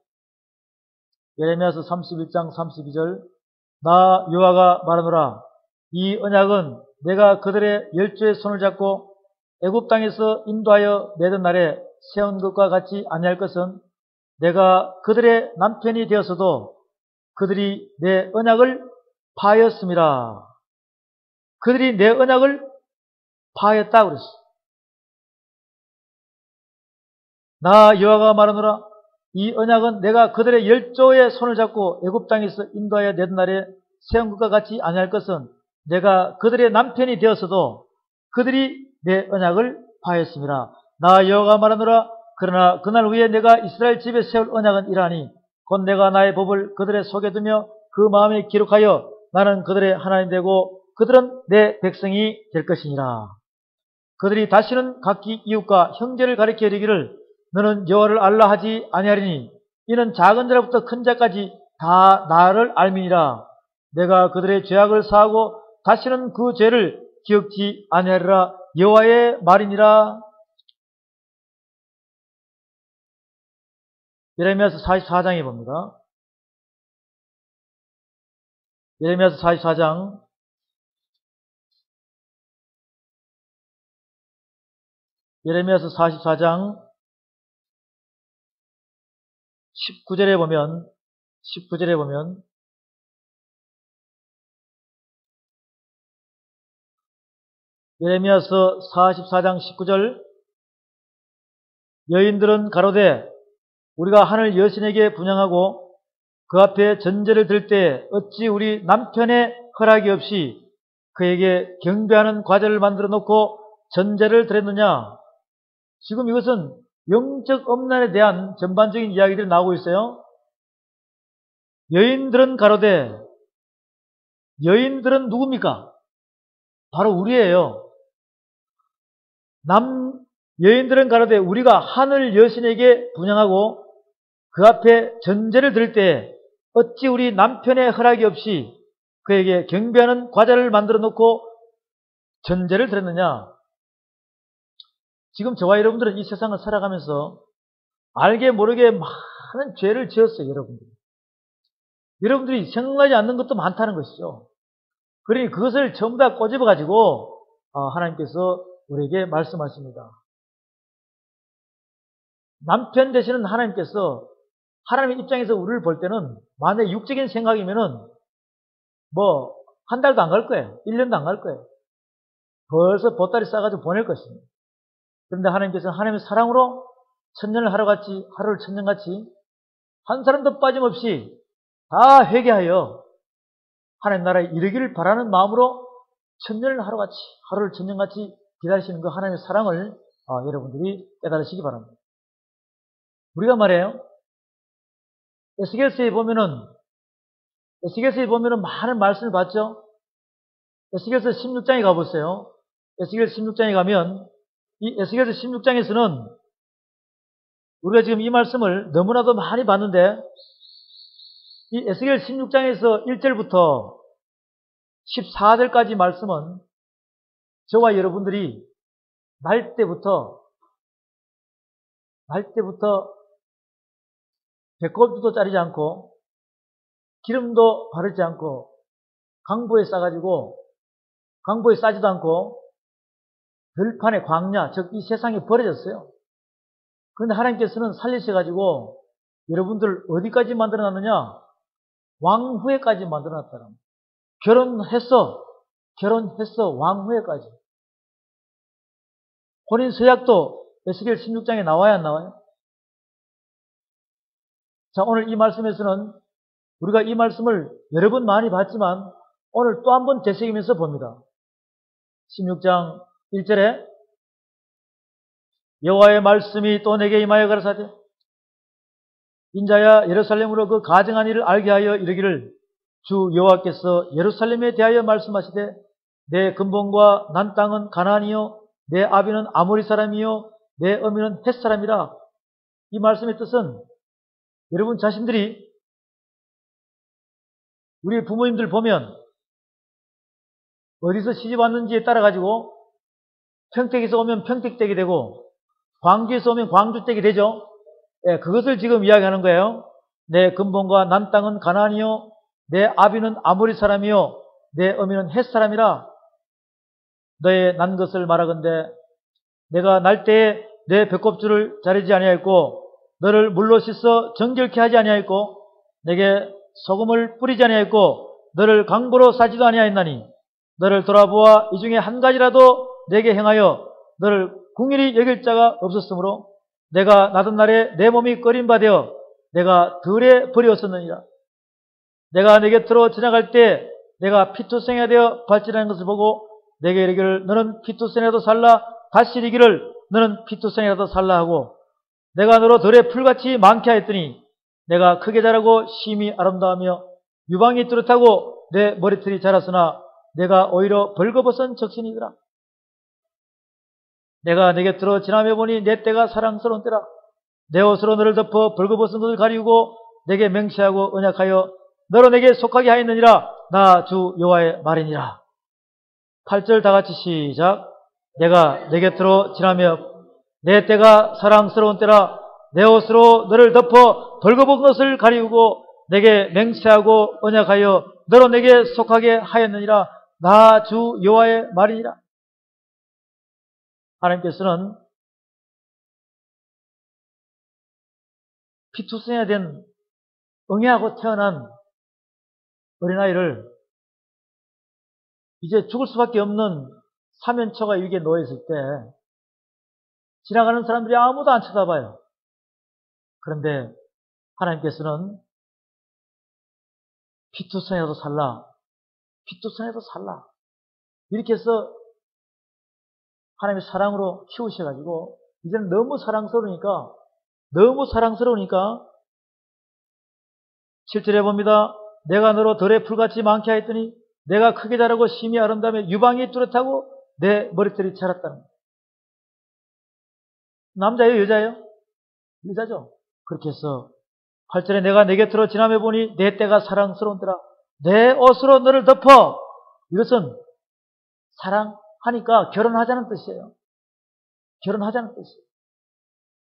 예레미야서 31장 32절 나 여호와가 말하노라. 이 언약은 내가 그들의 열조의 손을 잡고 애굽 땅에서 인도하여 내던 날에 세운 것과 같이 아니할 것은 내가 그들의 남편이 되었어도 그들이 내 언약을 파하였음이라. 그들이 내 언약을 파하였다 그랬어. 나 여호와가 말하노라. 이 언약은 내가 그들의 열조의 손을 잡고 애굽 땅에서 인도하여 내던 날에 세운 것과 같이 아니할 것은 내가 그들의 남편이 되었어도 그들이 내 언약을 파하였음이라. 나 여호와가 말하노라. 그러나 그날 후에 내가 이스라엘 집에 세울 언약은 이러하니 곧 내가 나의 법을 그들의 속에 두며 그 마음에 기록하여 나는 그들의 하나님 되고 그들은 내 백성이 될 것이니라. 그들이 다시는 각기 이웃과 형제를 가리켜 이르기를 너는 여호와를 알라 하지 아니하리니 이는 작은 자로부터 큰 자까지 다 나를 알미니라. 내가 그들의 죄악을 사하고 다시는 그 죄를 기억지 아니하리라. 여호와의 말이니라. 예레미야서 44장에 봅니다. 예레미야서 44장 19절에 보면 예레미야서 44장 19절 여인들은 가로되 우리가 하늘 여신에게 분향하고 그 앞에 전제를 들 때 어찌 우리 남편의 허락이 없이 그에게 경배하는 과제를 만들어 놓고 전제를 드렸느냐. 지금 이것은 영적 엄난에 대한 전반적인 이야기들이 나오고 있어요. 여인들은 가로되 여인들은 누굽니까? 바로 우리예요. 여인들은 가로되 우리가 하늘 여신에게 분향하고 그 앞에 전제를 드릴 때 어찌 우리 남편의 허락이 없이 그에게 경배하는 과자를 만들어 놓고 전제를 드렸느냐. 지금 저와 여러분들은 이 세상을 살아가면서 알게 모르게 많은 죄를 지었어요. 여러분들이 생각나지 않는 것도 많다는 것이죠. 그러니 그것을 전부 다 꼬집어 가지고 하나님께서 우리에게 말씀하십니다. 남편 되시는 하나님께서 하나님의 입장에서 우리를 볼 때는 만약에 육적인 생각이면은 뭐 한 달도 안 갈 거예요. 1년도 안 갈 거예요. 벌써 보따리 싸가지고 보낼 것입니다. 그런데 하나님께서는 하나님의 사랑으로 천년을 하루를 천년같이 한 사람도 빠짐없이 다 회개하여 하나님 나라에 이르기를 바라는 마음으로 천년을 하루를 천년같이 기다리시는 그 하나님의 사랑을 여러분들이 깨달으시기 바랍니다. 우리가 말해요. 에스겔서에 보면은 많은 말씀을 봤죠. 에스겔서 16장에 가보세요. 에스겔 16장에 가면 이 에스겔서 16장에서는 우리가 지금 이 말씀을 너무나도 많이 봤는데 이 에스겔 16장에서 1절부터 14절까지 말씀은 저와 여러분들이 날 때부터 배꼽도 자르지 않고 기름도 바르지 않고 강보에 싸지도 않고 들판의 광야, 즉 이 세상에 버려졌어요. 그런데 하나님께서는 살리셔가지고 여러분들을 어디까지 만들어놨느냐? 왕후에까지 만들어놨다는 거예요. 결혼했어 왕후에까지. 혼인 서약도 에스겔 16장에 나와야 안 나와요? 자, 오늘 이 말씀에서는 우리가 이 말씀을 여러 번 많이 봤지만 오늘 또 한 번 되새기면서 봅니다. 16장 1절에 여호와의 말씀이 또 내게 임하여 가라사대 인자야 예루살렘으로 그 가증한 일을 알게 하여 이르기를 주 여호와께서 예루살렘에 대하여 말씀하시되 내 근본과 난 땅은 가나안이요 내 아비는 아모리 사람이요 내 어미는 헷 사람이라. 이 말씀의 뜻은 여러분 자신들이 우리 부모님들 보면 어디서 시집 왔는지에 따라 가지고 평택에서 오면 평택댁이 되고 광주에서 오면 광주댁이 되죠. 예, 그것을 지금 이야기하는 거예요. 내 근본과 난 땅은 가나안이요 내 아비는 아모리 사람이요 내 어미는 헷 사람이라. 너의 난 것을 말하건대 내가 날 때에 내 배꼽줄을 자르지 아니하였고 너를 물로 씻어 정결케 하지 아니하였고 내게 소금을 뿌리지 아니하였고 너를 강보로 싸지도 아니하였나니 너를 돌아보아 이 중에 한 가지라도 내게 행하여 너를 궁일이 여길 자가 없었으므로 내가 나던 날에 내 몸이 꺼린 바 되어 내가 들에 버리었었느니라. 내가 내 곁으로 지나갈 때 내가 피투성이가 되어 발진하는 것을 보고 내게 이르기를 너는 피투성이라도 살라. 다시 이르기를 너는 피투성이라도 살라 하고 내가 너로 들에 풀같이 많게 하였더니 내가 크게 자라고 심히 아름다우며 유방이 뚜렷하고 내 머리털이 자랐으나 내가 오히려 벌거벗은 적신이더라. 내가 내 곁으로 지나며 보니 내 때가 사랑스러운 때라. 내 옷으로 너를 덮어 벌거벗은 것을 가리우고 내게 맹세하고 언약하여 너로 내게 속하게 하였느니라. 나 주 여호와의 말이니라. 8절 다같이 시작. 내가 내 곁으로 지나며 내 때가 사랑스러운 때라. 내 옷으로 너를 덮어 벌거벗은 것을 가리우고 내게 맹세하고 언약하여 너로 내게 속하게 하였느니라. 나 주 여호와의 말이니라. 하나님께서는 피투성이가 된 응애하고 태어난 어린아이를 이제 죽을 수밖에 없는 사면초가 위기에 놓여있을 때 지나가는 사람들이 아무도 안 쳐다봐요. 그런데 하나님께서는 피투성이라도 살라. 피투성이라도 살라. 이렇게 해서 하나님의 사랑으로 키우셔가지고 이제는 너무 사랑스러우니까 7절에 봅니다. 내가 너로 들의 풀같이 많게 하였더니 내가 크게 자라고 심히 아름다우며 유방이 뚜렷하고 내 머리털이 자랐다는 거예요. 남자예요? 여자예요? 여자죠. 그렇게 해서 8절에 내가 내 곁으로 지나며 보니 내 때가 사랑스러운 때라. 내 옷으로 너를 덮어. 이것은 사랑하니까 결혼하자는 뜻이에요. 결혼하자는 뜻이에요.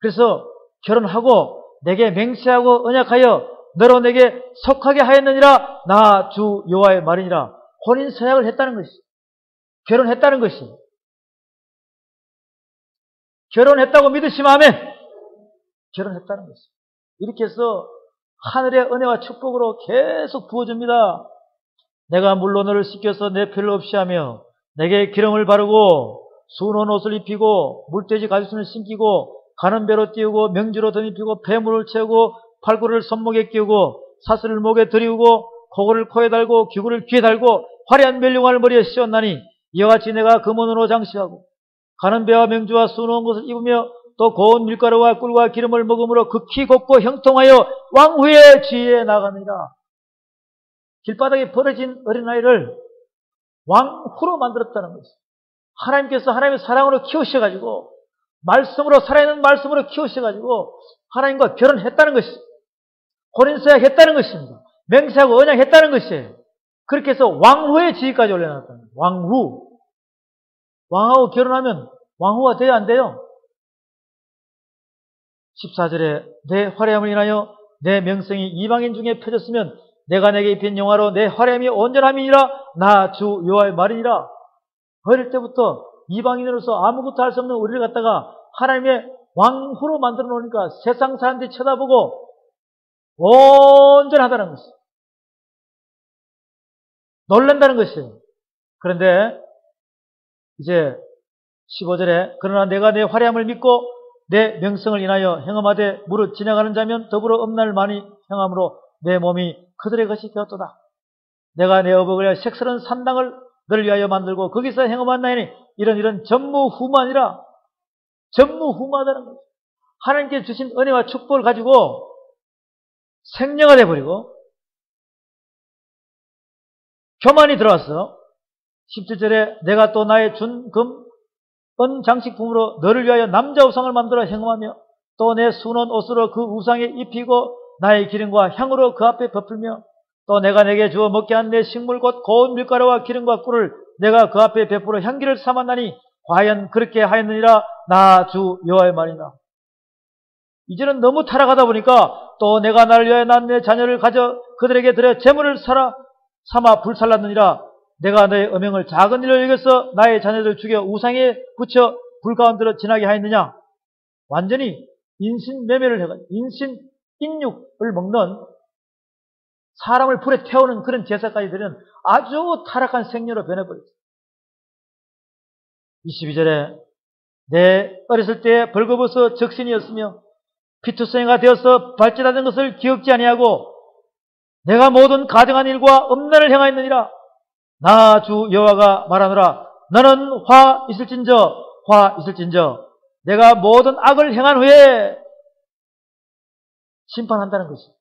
그래서 결혼하고 내게 맹세하고 언약하여 너로 내게 속하게 하였느니라. 나 주 여호와의 말이니라. 혼인 서약을 했다는 것이, 결혼했다는 것이, 결혼했다고 믿으시면 아멘. 결혼했다는 것이. 이렇게 해서 하늘의 은혜와 축복으로 계속 부어줍니다. 내가 물로 너를 씻겨서 내 피를 없이 하며 내게 기름을 바르고 수놓은 옷을 입히고 물돼지 가죽순을 신기고 가는 배로 띄우고 명주로 덧입히고 폐물을 채우고 팔굽을 손목에 끼우고 사슬을 목에 들이우고 코고를 코에 달고 귀구를 귀에 달고 화려한 멸류관을 머리에 씌웠나니 이와 같이 내가 금원으로 장식하고 가는 배와 명주와 수놓은 것을 입으며 또 고운 밀가루와 꿀과 기름을 먹음으로 극히 곱고 형통하여 왕후의 지위에 나가느니라. 길바닥에 버려진 어린아이를 왕후로 만들었다는 것이죠. 하나님께서 하나님의 사랑으로 키우셔가지고 말씀으로 살아있는 말씀으로 키우셔가지고 하나님과 결혼했다는 것이죠. 혼인서약 했다는 것입니다. 맹세하고 언약했다는 것이에요. 그렇게 해서 왕후의 지위까지 올려놨다는 거예요. 왕후. 왕하고 결혼하면 왕후가 돼야 안 돼요? 14절에 내 화려함을 인하여 내 명성이 이방인 중에 펴졌으면 내가 내게 입힌 영화로 내 화려함이 온전함이니라. 나 주 여호와의 말이니라. 어릴 때부터 이방인으로서 아무것도 할 수 없는 우리를 갖다가 하나님의 왕후로 만들어 놓으니까 세상 사람들이 쳐다보고 온전하다는 것이에요. 놀란다는 것이에요. 그런데 이제 15절에 그러나 내가 내 화려함을 믿고 내 명성을 인하여 행함하되 무릇 지나가는 자면 더불어 음란을 많이 행함으로 내 몸이 그들의 것이 되었도다. 내가 내 어복을 위하여 색스러운 산당을 너를 위하여 만들고 거기서 행함하나니 이런 전무후무하니라. 전무후무하다는 거죠. 하나님께 주신 은혜와 축복을 가지고 생명을 해버리고 교만이 들어왔어. 17절에 내가 또 나의 준 금, 은 장식품으로 너를 위하여 남자 우상을 만들어 행함하며 또 내 수놓은 옷으로 그 우상에 입히고 나의 기름과 향으로 그 앞에 베풀며 또 내가 내게 주어 먹게 한 내 식물 곧 고운 밀가루와 기름과 꿀을 내가 그 앞에 베풀어 향기를 삼았나니 과연 그렇게 하였느니라. 나 주 여호와의 말이나. 이제는 너무 타락하다 보니까 또 내가 나를 위하여 난 내 자녀를 가져 그들에게 드려 재물을 삼아 불살랐느니라. 내가 너의 음행을 작은 일로 여겨서 나의 자녀들 죽여 우상에 붙여 불 가운데로 지나게 하였느냐. 완전히 인신매매를 해가지고 인육을 먹는 사람을 불에 태우는 그런 제사까지 드리는 아주 타락한 생녀로 변해버렸어요. 22절에 내 어렸을 때 벌거벗어 적신이었으며 피투성이가 되어서 발짓하던 것을 기억지 아니하고 내가 모든 가증한 일과 음란을 행하였느니라. 나 주 여호와가 말하노라. 너는 화 있을진저 내가 모든 악을 행한 후에 심판한다는 것이죠.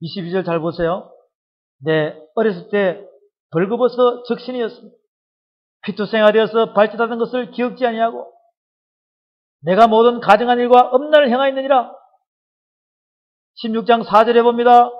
22절 잘 보세요. 내 어렸을 때 벌거벗어 적신이었습니다. 피투성이가 되어서 발짓하던 것을 기억지 아니하고 내가 모든 가증한 일과 음란을 행하였느니라. 16장 4절에 봅니다.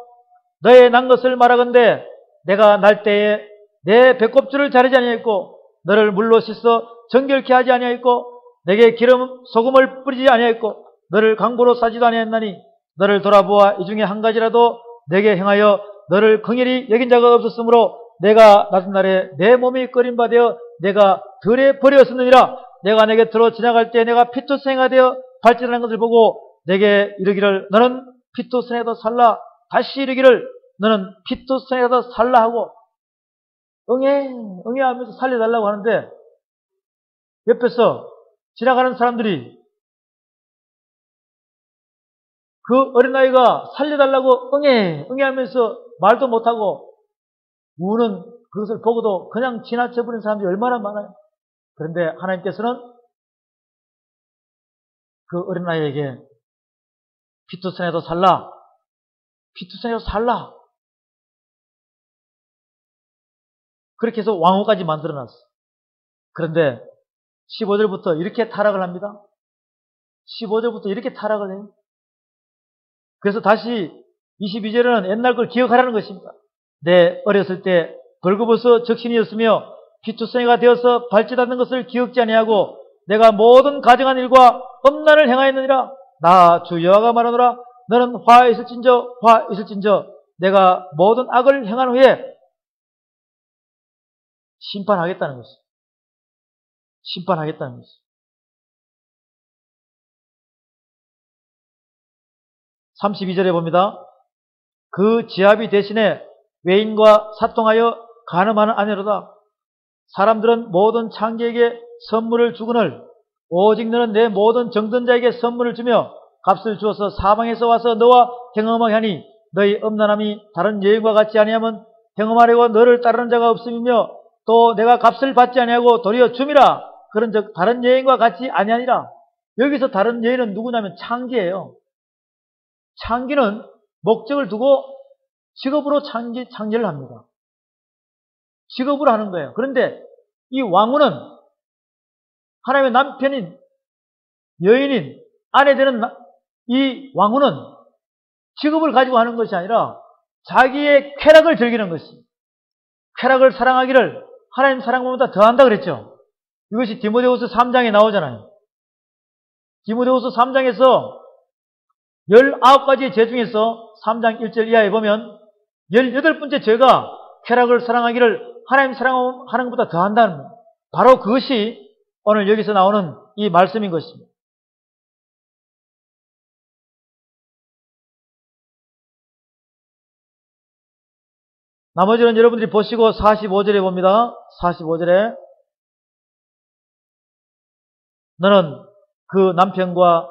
너의 난 것을 말하건대 내가 날 때에 내 배꼽줄을 자르지 아니하였고 너를 물로 씻어 정결케 하지 아니하였고 내게 기름 소금을 뿌리지 아니하였고 너를 강보로 싸지도 아니하였나니 너를 돌아보아 이 중에 한 가지라도 내게 행하여 너를 긍휼히 여긴 자가 없었으므로 내가 낮은 날에 내 몸이 꺼린 바 되어 내가 들에 버렸었느니라. 내가 내게 들어 지나갈 때 내가 피투성이가 되어 발짓하는 것을 보고 내게 이르기를 너는 피투성이라도 살라. 다시 이르기를 너는 피투성이라도 살라 하고 응애 하면서 살려달라고 하는데 옆에서 지나가는 사람들이 그 어린아이가 살려달라고 응애 하면서 말도 못하고 우는 그것을 보고도 그냥 지나쳐버린 사람들이 얼마나 많아요. 그런데 하나님께서는 그 어린아이에게 피투성이라도 살라. 그렇게 해서 왕후까지 만들어놨어. 그런데 15절부터 이렇게 타락을 합니다. 15절부터 이렇게 타락을 해요. 그래서 다시 22절에는 옛날 걸 기억하라는 것입니다. 내 어렸을 때 벌거벗어 적신이었으며 피투성이가 되어서 발짓하는 것을 기억지 아니하고 내가 모든 가증한 일과 음란을 행하였느니라. 나 주 여호와가 말하노라. 너는 화 있을진저 내가 모든 악을 행한 후에 심판하겠다는 것이. 심판하겠다는 것이. 32절에 봅니다. 그 지압이 대신에 외인과 사통하여 간음하는 아내로다. 사람들은 모든 창기에게 선물을 주거늘 오직 너는 내 모든 정든 자에게 선물을 주며 값을 주어서 사방에서 와서 너와 행음하게 하니 너희 음란함이 다른 여인과 같지 아니하면 행음하려고 너를 따르는 자가 없음이며 또 내가 값을 받지 아니하고 도리어 줌이라 그런즉 다른 여인과 같이 아니하니라. 여기서 다른 여인은 누구냐면 창기예요. 창기는 목적을 두고 직업으로 창기를 합니다. 직업으로 하는 거예요. 그런데 이 왕후는 하나님의 남편인 여인인 아내 되는 이 왕후는 직업을 가지고 하는 것이 아니라 자기의 쾌락을 즐기는 것이, 쾌락을 사랑하기를 하나님 사랑보다 더한다 그랬죠. 이것이 디모데후서 3장에 나오잖아요. 디모데후서 3장에서 19가지의 죄 중에서 3장 1절 이하에 보면 18번째 죄가 쾌락을 사랑하기를 하나님 사랑하는 것보다 더한다는 거예요. 바로 그것이 오늘 여기서 나오는 이 말씀인 것입니다. 나머지는 여러분들이 보시고 45절에 봅니다. 45절에 너는 그 남편과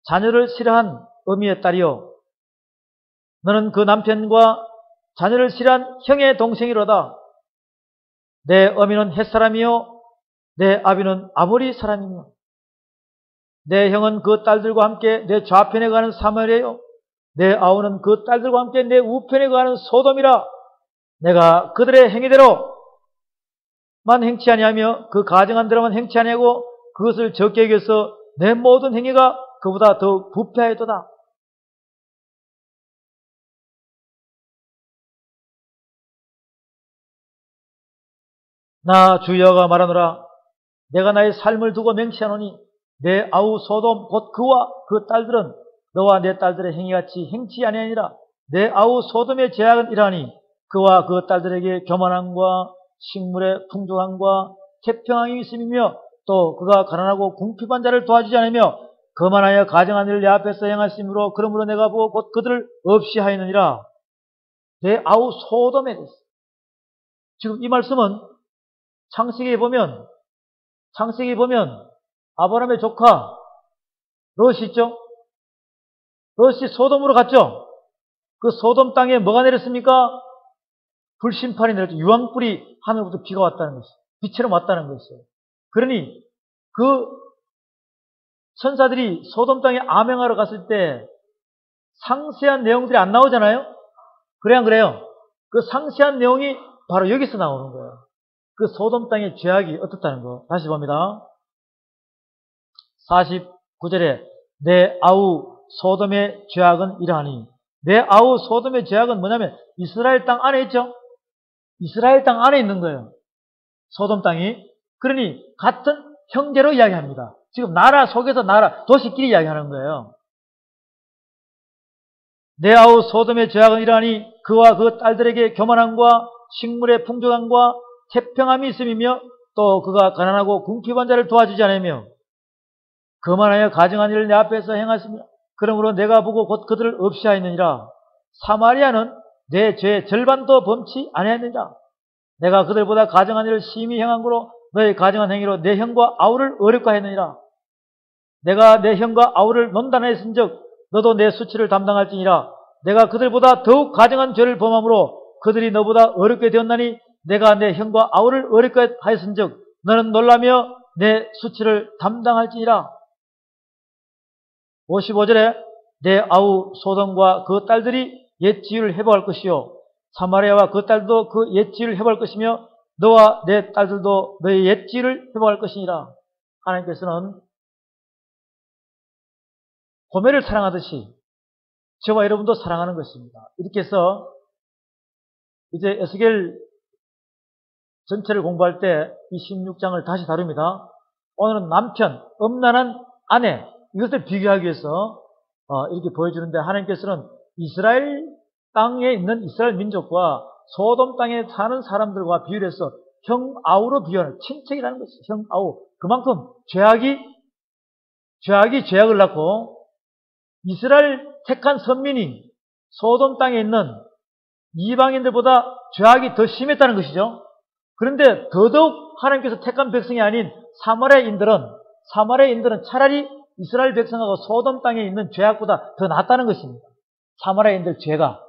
자녀를 싫어한 어미의 딸이요 너는 그 남편과 자녀를 싫어한 형의 동생이로다. 내 어미는 햇사람이요 내 아비는 아모리 사람이며 내 형은 그 딸들과 함께 내 좌편에 가는 사마리아요 내 아우는 그 딸들과 함께 내 우편에 가는 소돔이라. 내가 그들의 행위대로만 행치 아니하며 그 가정한 대로만 행치 아니하고 그것을 적게 여겨서 내 모든 행위가 그보다 더 부패하였도다. 나 주 여호와가 말하노라. 내가 나의 삶을 두고 맹세하노니 내 아우 소돔 곧 그와 그 딸들은 너와 내 딸들의 행위같이 행치 아니하니라. 내 아우 소돔의 죄악은 이러하니 그와 그 딸들에게 교만함과 식물의 풍족함과 태평함이 있음이며 또 그가 가난하고 궁핍한 자를 도와주지 않으며 거만하여 가정한 일을 내 앞에서 행하심으로 그러므로 내가 보고 곧 그들을 없이 하였느니라. 내 아우 소돔에 대해서 지금 이 말씀은 창세기에 보면 아브라함의 조카 롯이 있죠. 롯이 소돔으로 갔죠. 그 소돔 땅에 뭐가 내렸습니까? 불심판이 내렸죠. 유황불이 하늘부터 비가 왔다는 것이에요. 비처럼 왔다는 것이에요. 그러니 그 천사들이 소돔 땅에 암행하러 갔을 때 상세한 내용들이 안 나오잖아요. 그래 안 그래요? 그 상세한 내용이 바로 여기서 나오는 거예요. 그 소돔 땅의 죄악이 어떻다는 거. 다시 봅니다. 49절에 내 아우 소돔의 죄악은 이러하니. 내 아우 소돔의 죄악은 뭐냐면 이스라엘 땅 안에 있죠. 이스라엘 땅 안에 있는 거예요. 소돔 땅이. 그러니 같은 형제로 이야기합니다. 지금 나라 속에서 나라, 도시끼리 이야기하는 거예요. 내 아우 소돔의 죄악은 이러하니 그와 그 딸들에게 교만함과 식물의 풍족함과 태평함이 있음이며 또 그가 가난하고 궁핍한 자를 도와주지 않으며 거만하여 가정한 일을 내 앞에서 행하시며 그러므로 내가 보고 곧 그들을 없이 하였느니라. 사마리아는 내 죄의 절반도 범치 아니하였느니라. 내가 그들보다 가정한 일을 심히 행한 거로 너의 가정한 행위로 내 형과 아우를 어렵게 하였느니라. 내가 내 형과 아우를 논단하였은즉 너도 내 수치를 담당할지니라. 내가 그들보다 더욱 가정한 죄를 범함으로 그들이 너보다 어렵게 되었나니 내가 내 형과 아우를 어렵게 하였은즉 너는 놀라며 내 수치를 담당할지니라. 55절에 내 아우 소돔과 그 딸들이 옛 지위를 회복할 것이요 사마리아와 그 딸도 그 옛 지위를 회복할 것이며 너와 내 딸들도 너의 옛 지위를 회복할 것이니라. 하나님께서는 고멜을 사랑하듯이 저와 여러분도 사랑하는 것입니다. 이렇게 해서 이제 에스겔 전체를 공부할 때 이 16장을 다시 다룹니다. 오늘은 남편, 음란한 아내 이것을 비교하기 위해서 이렇게 보여주는데 하나님께서는 이스라엘 땅에 있는 이스라엘 민족과 소돔 땅에 사는 사람들과 비유를 해서 형 아우로 비유하는 친척이라는 것이죠. 형 아우. 그만큼 죄악이 죄악을 낳고 이스라엘 택한 선민이 소돔 땅에 있는 이방인들보다 죄악이 더 심했다는 것이죠. 그런데 더더욱 하나님께서 택한 백성이 아닌 사마리아인들은 차라리 이스라엘 백성하고 소돔 땅에 있는 죄악보다 더 낫다는 것입니다. 사마리아인들 죄가.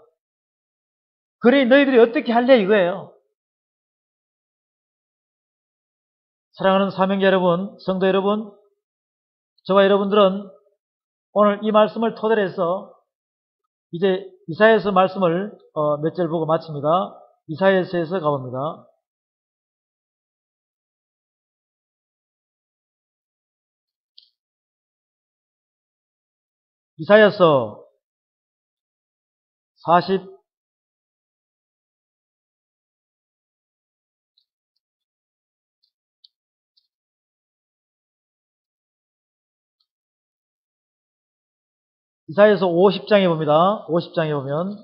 그러니 너희들이 어떻게 할래 이거예요. 사랑하는 사명자 여러분, 성도 여러분, 저와 여러분들은 오늘 이 말씀을 토대로 해서 이제 이사야서 말씀을 몇 절 보고 마칩니다. 이사야서에서 가봅니다. 이사야서 50장에 봅니다. 50장에 보면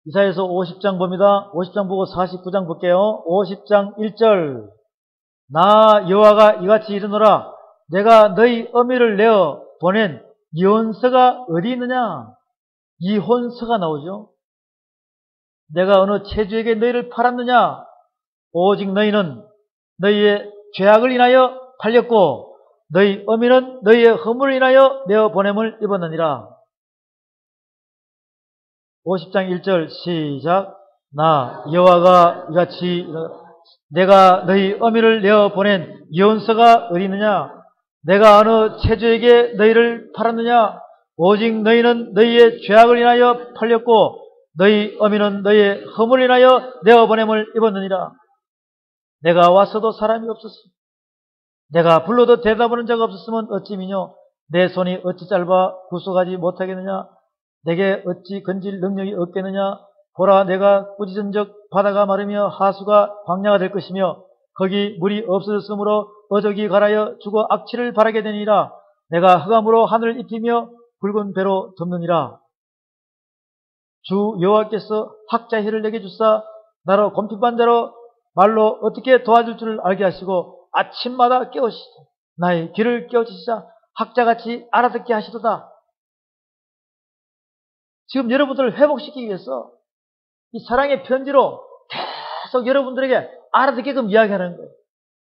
이사야서 50장 봅니다. 50장 보고 49장 볼게요. 50장 1절 나 여호와가 이같이 이르노라 내가 너희 어미를 내어 보낸 이혼서가 어디 있느냐? 이혼서가 나오죠. 내가 어느 체주에게 너희를 팔았느냐? 오직 너희는 너희의 죄악을 인하여 팔렸고 너희 어미는 너희의 허물을 인하여 내어 보냄을 입었느니라. 50장 1절 시작. 나 여호와가 이같이 내가 너희 어미를 내어 보낸 이혼서가 어디 있느냐? 내가 어느 체주에게 너희를 팔았느냐? 오직 너희는 너희의 죄악을 인하여 팔렸고 너희 어미는 너희의 허물을 인하여 내어 보냄을 입었느니라. 내가 왔어도 사람이 없었으며 내가 불러도 대답하는 자가 없었으면 어찌 미뇨? 내 손이 어찌 짧아 구속하지 못하겠느냐? 내게 어찌 건질 능력이 없겠느냐? 보라 내가 꾸짖은적 바다가 마르며 하수가 광야가 될 것이며 거기 물이 없어졌으므로 어적이 갈아여 죽어 악취를 바라게 되니라. 내가 흑암으로 하늘을 입히며 붉은 배로 덮느니라. 주 여호와께서 학자희를 내게 주사 나로 곰핍한 자로 말로 어떻게 도와줄 줄을 알게 하시고 아침마다 깨우시고 나의 귀를 깨우치시자 학자같이 알아듣게 하시도다. 지금 여러분들을 회복시키기 위해서 이 사랑의 편지로 계속 여러분들에게 알아듣게끔 이야기하는 거예요.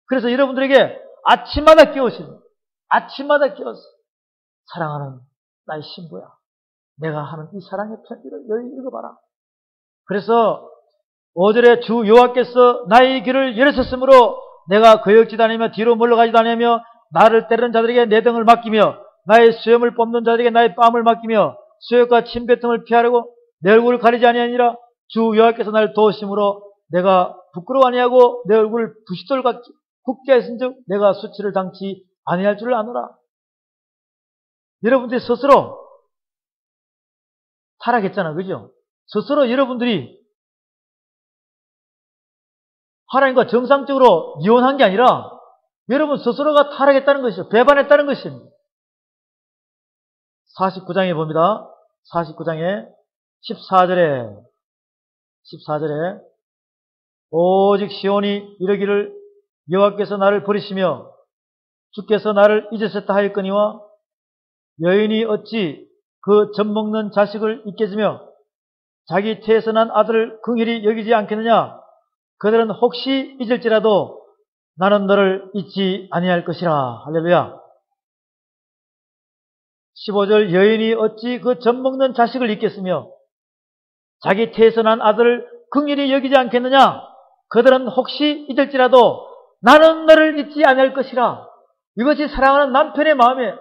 그래서 여러분들에게 아침마다 깨우시는 거예요. 아침마다 깨워서 사랑하는 나의 신부야. 내가 하는 이 사랑의 편지를 너희 읽어봐라. 그래서 5절에 주 여호와께서 나의 길을 열으셨으므로 내가 거역지도 않으며 뒤로 물러가지도 않으며 나를 때리는 자들에게 내 등을 맡기며 나의 수염을 뽑는 자들에게 나의 뺨을 맡기며 수욕과 침뱉음을 피하려고 내 얼굴을 가리지 아니하니라. 주 여호와께서 나를 도우심으로 내가 부끄러워 아니하고 내 얼굴을 부싯돌같이 굳게 하신즉 내가 수치를 당치 아니할 줄을 아노라. 여러분들이 스스로 타락했잖아, 그죠? 스스로 여러분들이 하나님과 정상적으로 이혼한 게 아니라 여러분 스스로가 타락했다는 것이죠. 배반했다는 것입니다. 49장에 봅니다. 49장에 14절에 오직 시온이 이르기를 여호와께서 나를 버리시며 주께서 나를 잊으셨다 하였거니와 여인이 어찌 그 젖먹는 자식을 잊겠으며 자기 태에서 난 아들을 긍휼히 여기지 않겠느냐? 그들은 혹시 잊을지라도 나는 너를 잊지 아니할 것이라. 할렐루야. 15절 여인이 어찌 그 젖먹는 자식을 잊겠으며 자기 태에서 난 아들을 긍휼히 여기지 않겠느냐? 그들은 혹시 잊을지라도 나는 너를 잊지 아니할 것이라. 이것이 사랑하는 남편의 마음이에요.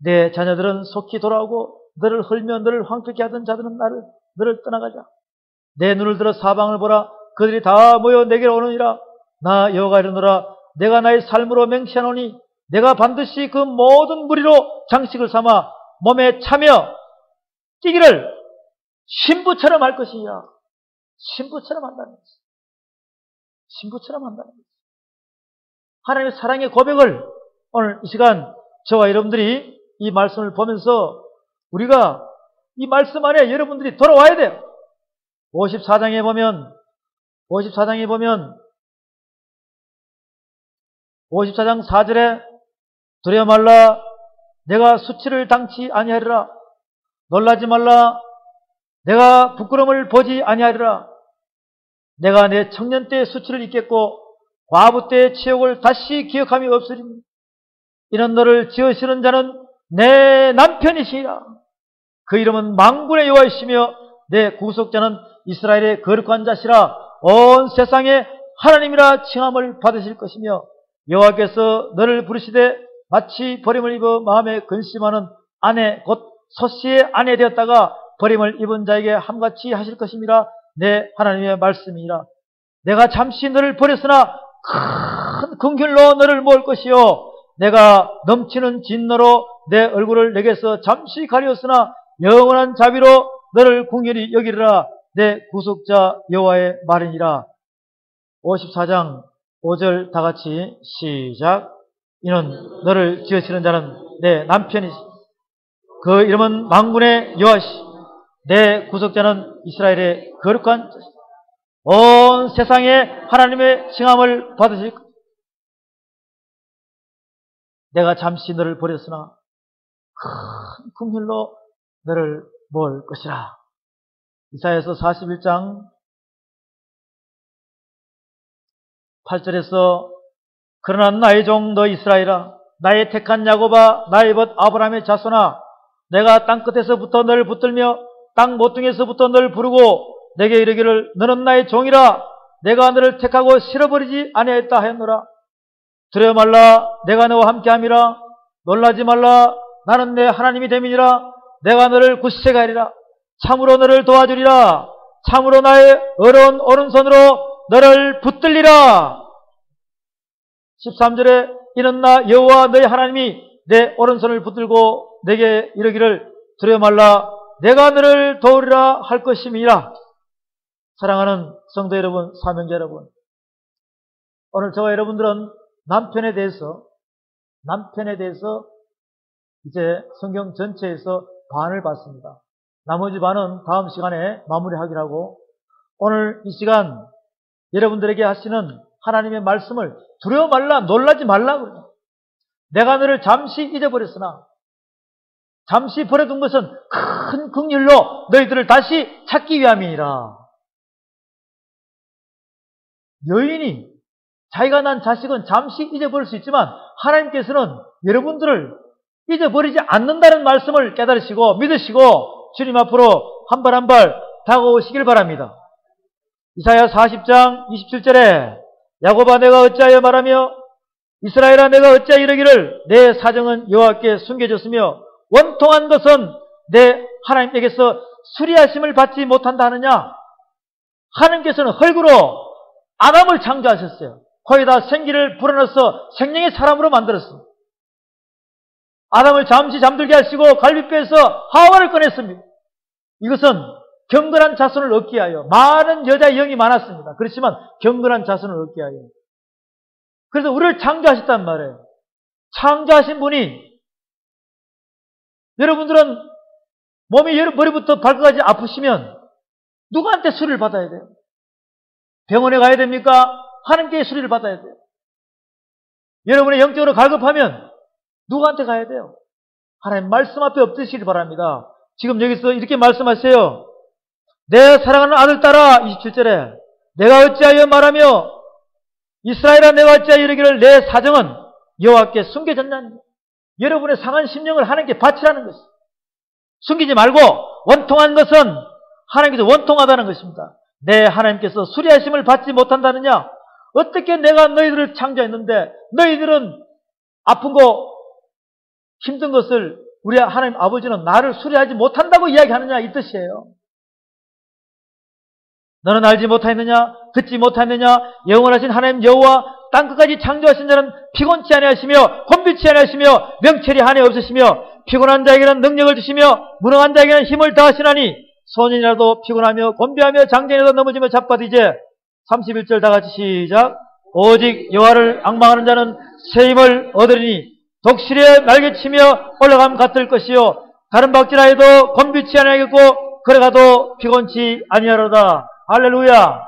내 자녀들은 속히 돌아오고 너를 헐며 너를 황폐케 하던 자들은 너를 떠나가자. 내 눈을 들어 사방을 보라. 그들이 다 모여 내게로 오느니라. 나 여호와가 이르노라. 내가 나의 삶으로 맹세하노니 내가 반드시 그 모든 무리로 장식을 삼아 몸에 차며 뛰기를 신부처럼 할 것이야. 신부처럼 한다는 거지. 신부처럼 한다는 거지. 하나님의 사랑의 고백을 오늘 이 시간 저와 여러분들이 이 말씀을 보면서 우리가 이 말씀 안에 여러분들이 돌아와야 돼요. 54장에 보면 54장에 보면 54장 4절에 두려워 말라 내가 수치를 당치 아니하리라. 놀라지 말라 내가 부끄러움을 보지 아니하리라. 내가 내 청년 때의 수치를 잊겠고 과부 때의 치욕을 다시 기억함이 없으리니 이는 너를 지으시는 자는 내 남편이시니라. 그 이름은 만군의 여호와이시며 내 구속자는 이스라엘의 거룩한 자시라. 온 세상에 하나님이라 칭함을 받으실 것이며 여호와께서 너를 부르시되 마치 버림을 입어 마음에 근심하는 아내 곧 소씨의 아내 되었다가 버림을 입은 자에게 함같이 하실 것임이라. 내 하나님의 말씀이니라. 내가 잠시 너를 버렸으나 큰 긍휼로 너를 모을 것이요 내가 넘치는 진노로 내 얼굴을 내게서 잠시 가리었으나 영원한 자비로 너를 긍휼히 여기리라. 내 구속자 여호와의 말이니라. 54장 5절 다같이 시작. 이는 너를 지으시는 자는 내 남편이시 그 이름은 만군의 여호와시 내 구속자는 이스라엘의 거룩한 자시 온 세상에 하나님의 칭함을 받으실 것. 내가 잠시 너를 버렸으나 큰 긍휼로 너를 모을 것이라. 이사야서 41장 8절에서 그러나 나의 종 너 이스라엘아 나의 택한 야곱아 나의 벗 아브라함의 자손아 내가 땅끝에서부터 너를 붙들며 땅 모퉁이에서부터 너를 부르고 내게 이르기를 너는 나의 종이라 내가 너를 택하고 실어버리지 아니하였다 하였노라. 두려워 말라 내가 너와 함께함이라. 놀라지 말라 나는 내 하나님이 됨이니라. 내가 너를 굳세게 하리라. 참으로 너를 도와주리라. 참으로 나의 어려운 오른손으로 너를 붙들리라. 13절에 이는 나 여호와 너의 하나님이 내 오른손을 붙들고 내게 이르기를 두려워 말라 내가 너를 도우리라 할 것임이라. 사랑하는 성도 여러분, 사명자 여러분, 오늘 저와 여러분들은 남편에 대해서 이제 성경 전체에서 반을 봤습니다. 나머지 반은 다음 시간에 마무리하기로 하고 오늘 이 시간 여러분들에게 하시는 하나님의 말씀을 두려워 말라 놀라지 말라고. 내가 너를 잠시 잊어버렸으나 잠시 버려둔 것은 큰 긍휼로 너희들을 다시 찾기 위함이니라. 여인이 자기가 난 자식은 잠시 잊어버릴 수 있지만 하나님께서는 여러분들을 잊어버리지 않는다는 말씀을 깨달으시고 믿으시고 주님 앞으로 한 발 한 발 다가오시길 바랍니다. 이사야 40장 27절에 야곱아 내가 어찌하여 말하며 이스라엘아 내가 어찌하여 이르기를 내 사정은 여호와께 숨겨졌으며 원통한 것은 내 하나님에게서 수리하심을 받지 못한다 하느냐. 하나님께서는 흙으로 아담을 창조하셨어요. 거기다 생기를 불어넣어서 생명의 사람으로 만들었습니다. 아담을 잠시 잠들게 하시고 갈비뼈에서 하와를 꺼냈습니다. 이것은 경건한 자손을 얻기 위하여. 많은 여자의 영이 많았습니다. 그렇지만 경건한 자손을 얻기 위하여. 그래서 우리를 창조하셨단 말이에요. 창조하신 분이 여러분들은 몸이 머리부터 발끝까지 아프시면 누구한테 수리를 받아야 돼요? 병원에 가야 됩니까? 하나님께 수리를 받아야 돼요. 여러분의 영적으로 갈급하면 누구한테 가야 돼요? 하나님 말씀 앞에 엎드시길 바랍니다. 지금 여기서 이렇게 말씀하세요. 내 사랑하는 아들 딸아 27절에 내가 어찌하여 말하며 이스라엘아 내가 어찌하여 이르기를 내 사정은 여호와께 숨겨졌나니. 여러분의 상한 심령을 하나님께 바치라는 것입니다. 숨기지 말고 원통한 것은 하나님께서 원통하다는 것입니다. 내 하나님께서 수리하심을 받지 못한다느냐. 어떻게 내가 너희들을 창조했는데 너희들은 아픈 거 힘든 것을 우리 하나님 아버지는 나를 수리하지 못한다고 이야기하느냐 이 뜻이에요. 너는 알지 못하였느냐 듣지 못하였느냐 영원하신 하나님 여호와 땅끝까지 창조하신 자는 피곤치 아니하시며 곤비치 아니하시며 명철이 한해 없으시며 피곤한 자에게는 능력을 주시며 무능한 자에게는 힘을 더하시나니 소년이라도 피곤하며 곤비하며 장전이라도 넘어지며 자빠지제. 31절 다같이 시작. 오직 여호와를 앙망하는 자는 새 힘을 얻으리니 독실에 날개치며 올라감 같을 것이요 다른 박질하여도 곤비치 아니하겠고 걸어가도 피곤치 아니하로다. 할렐루야.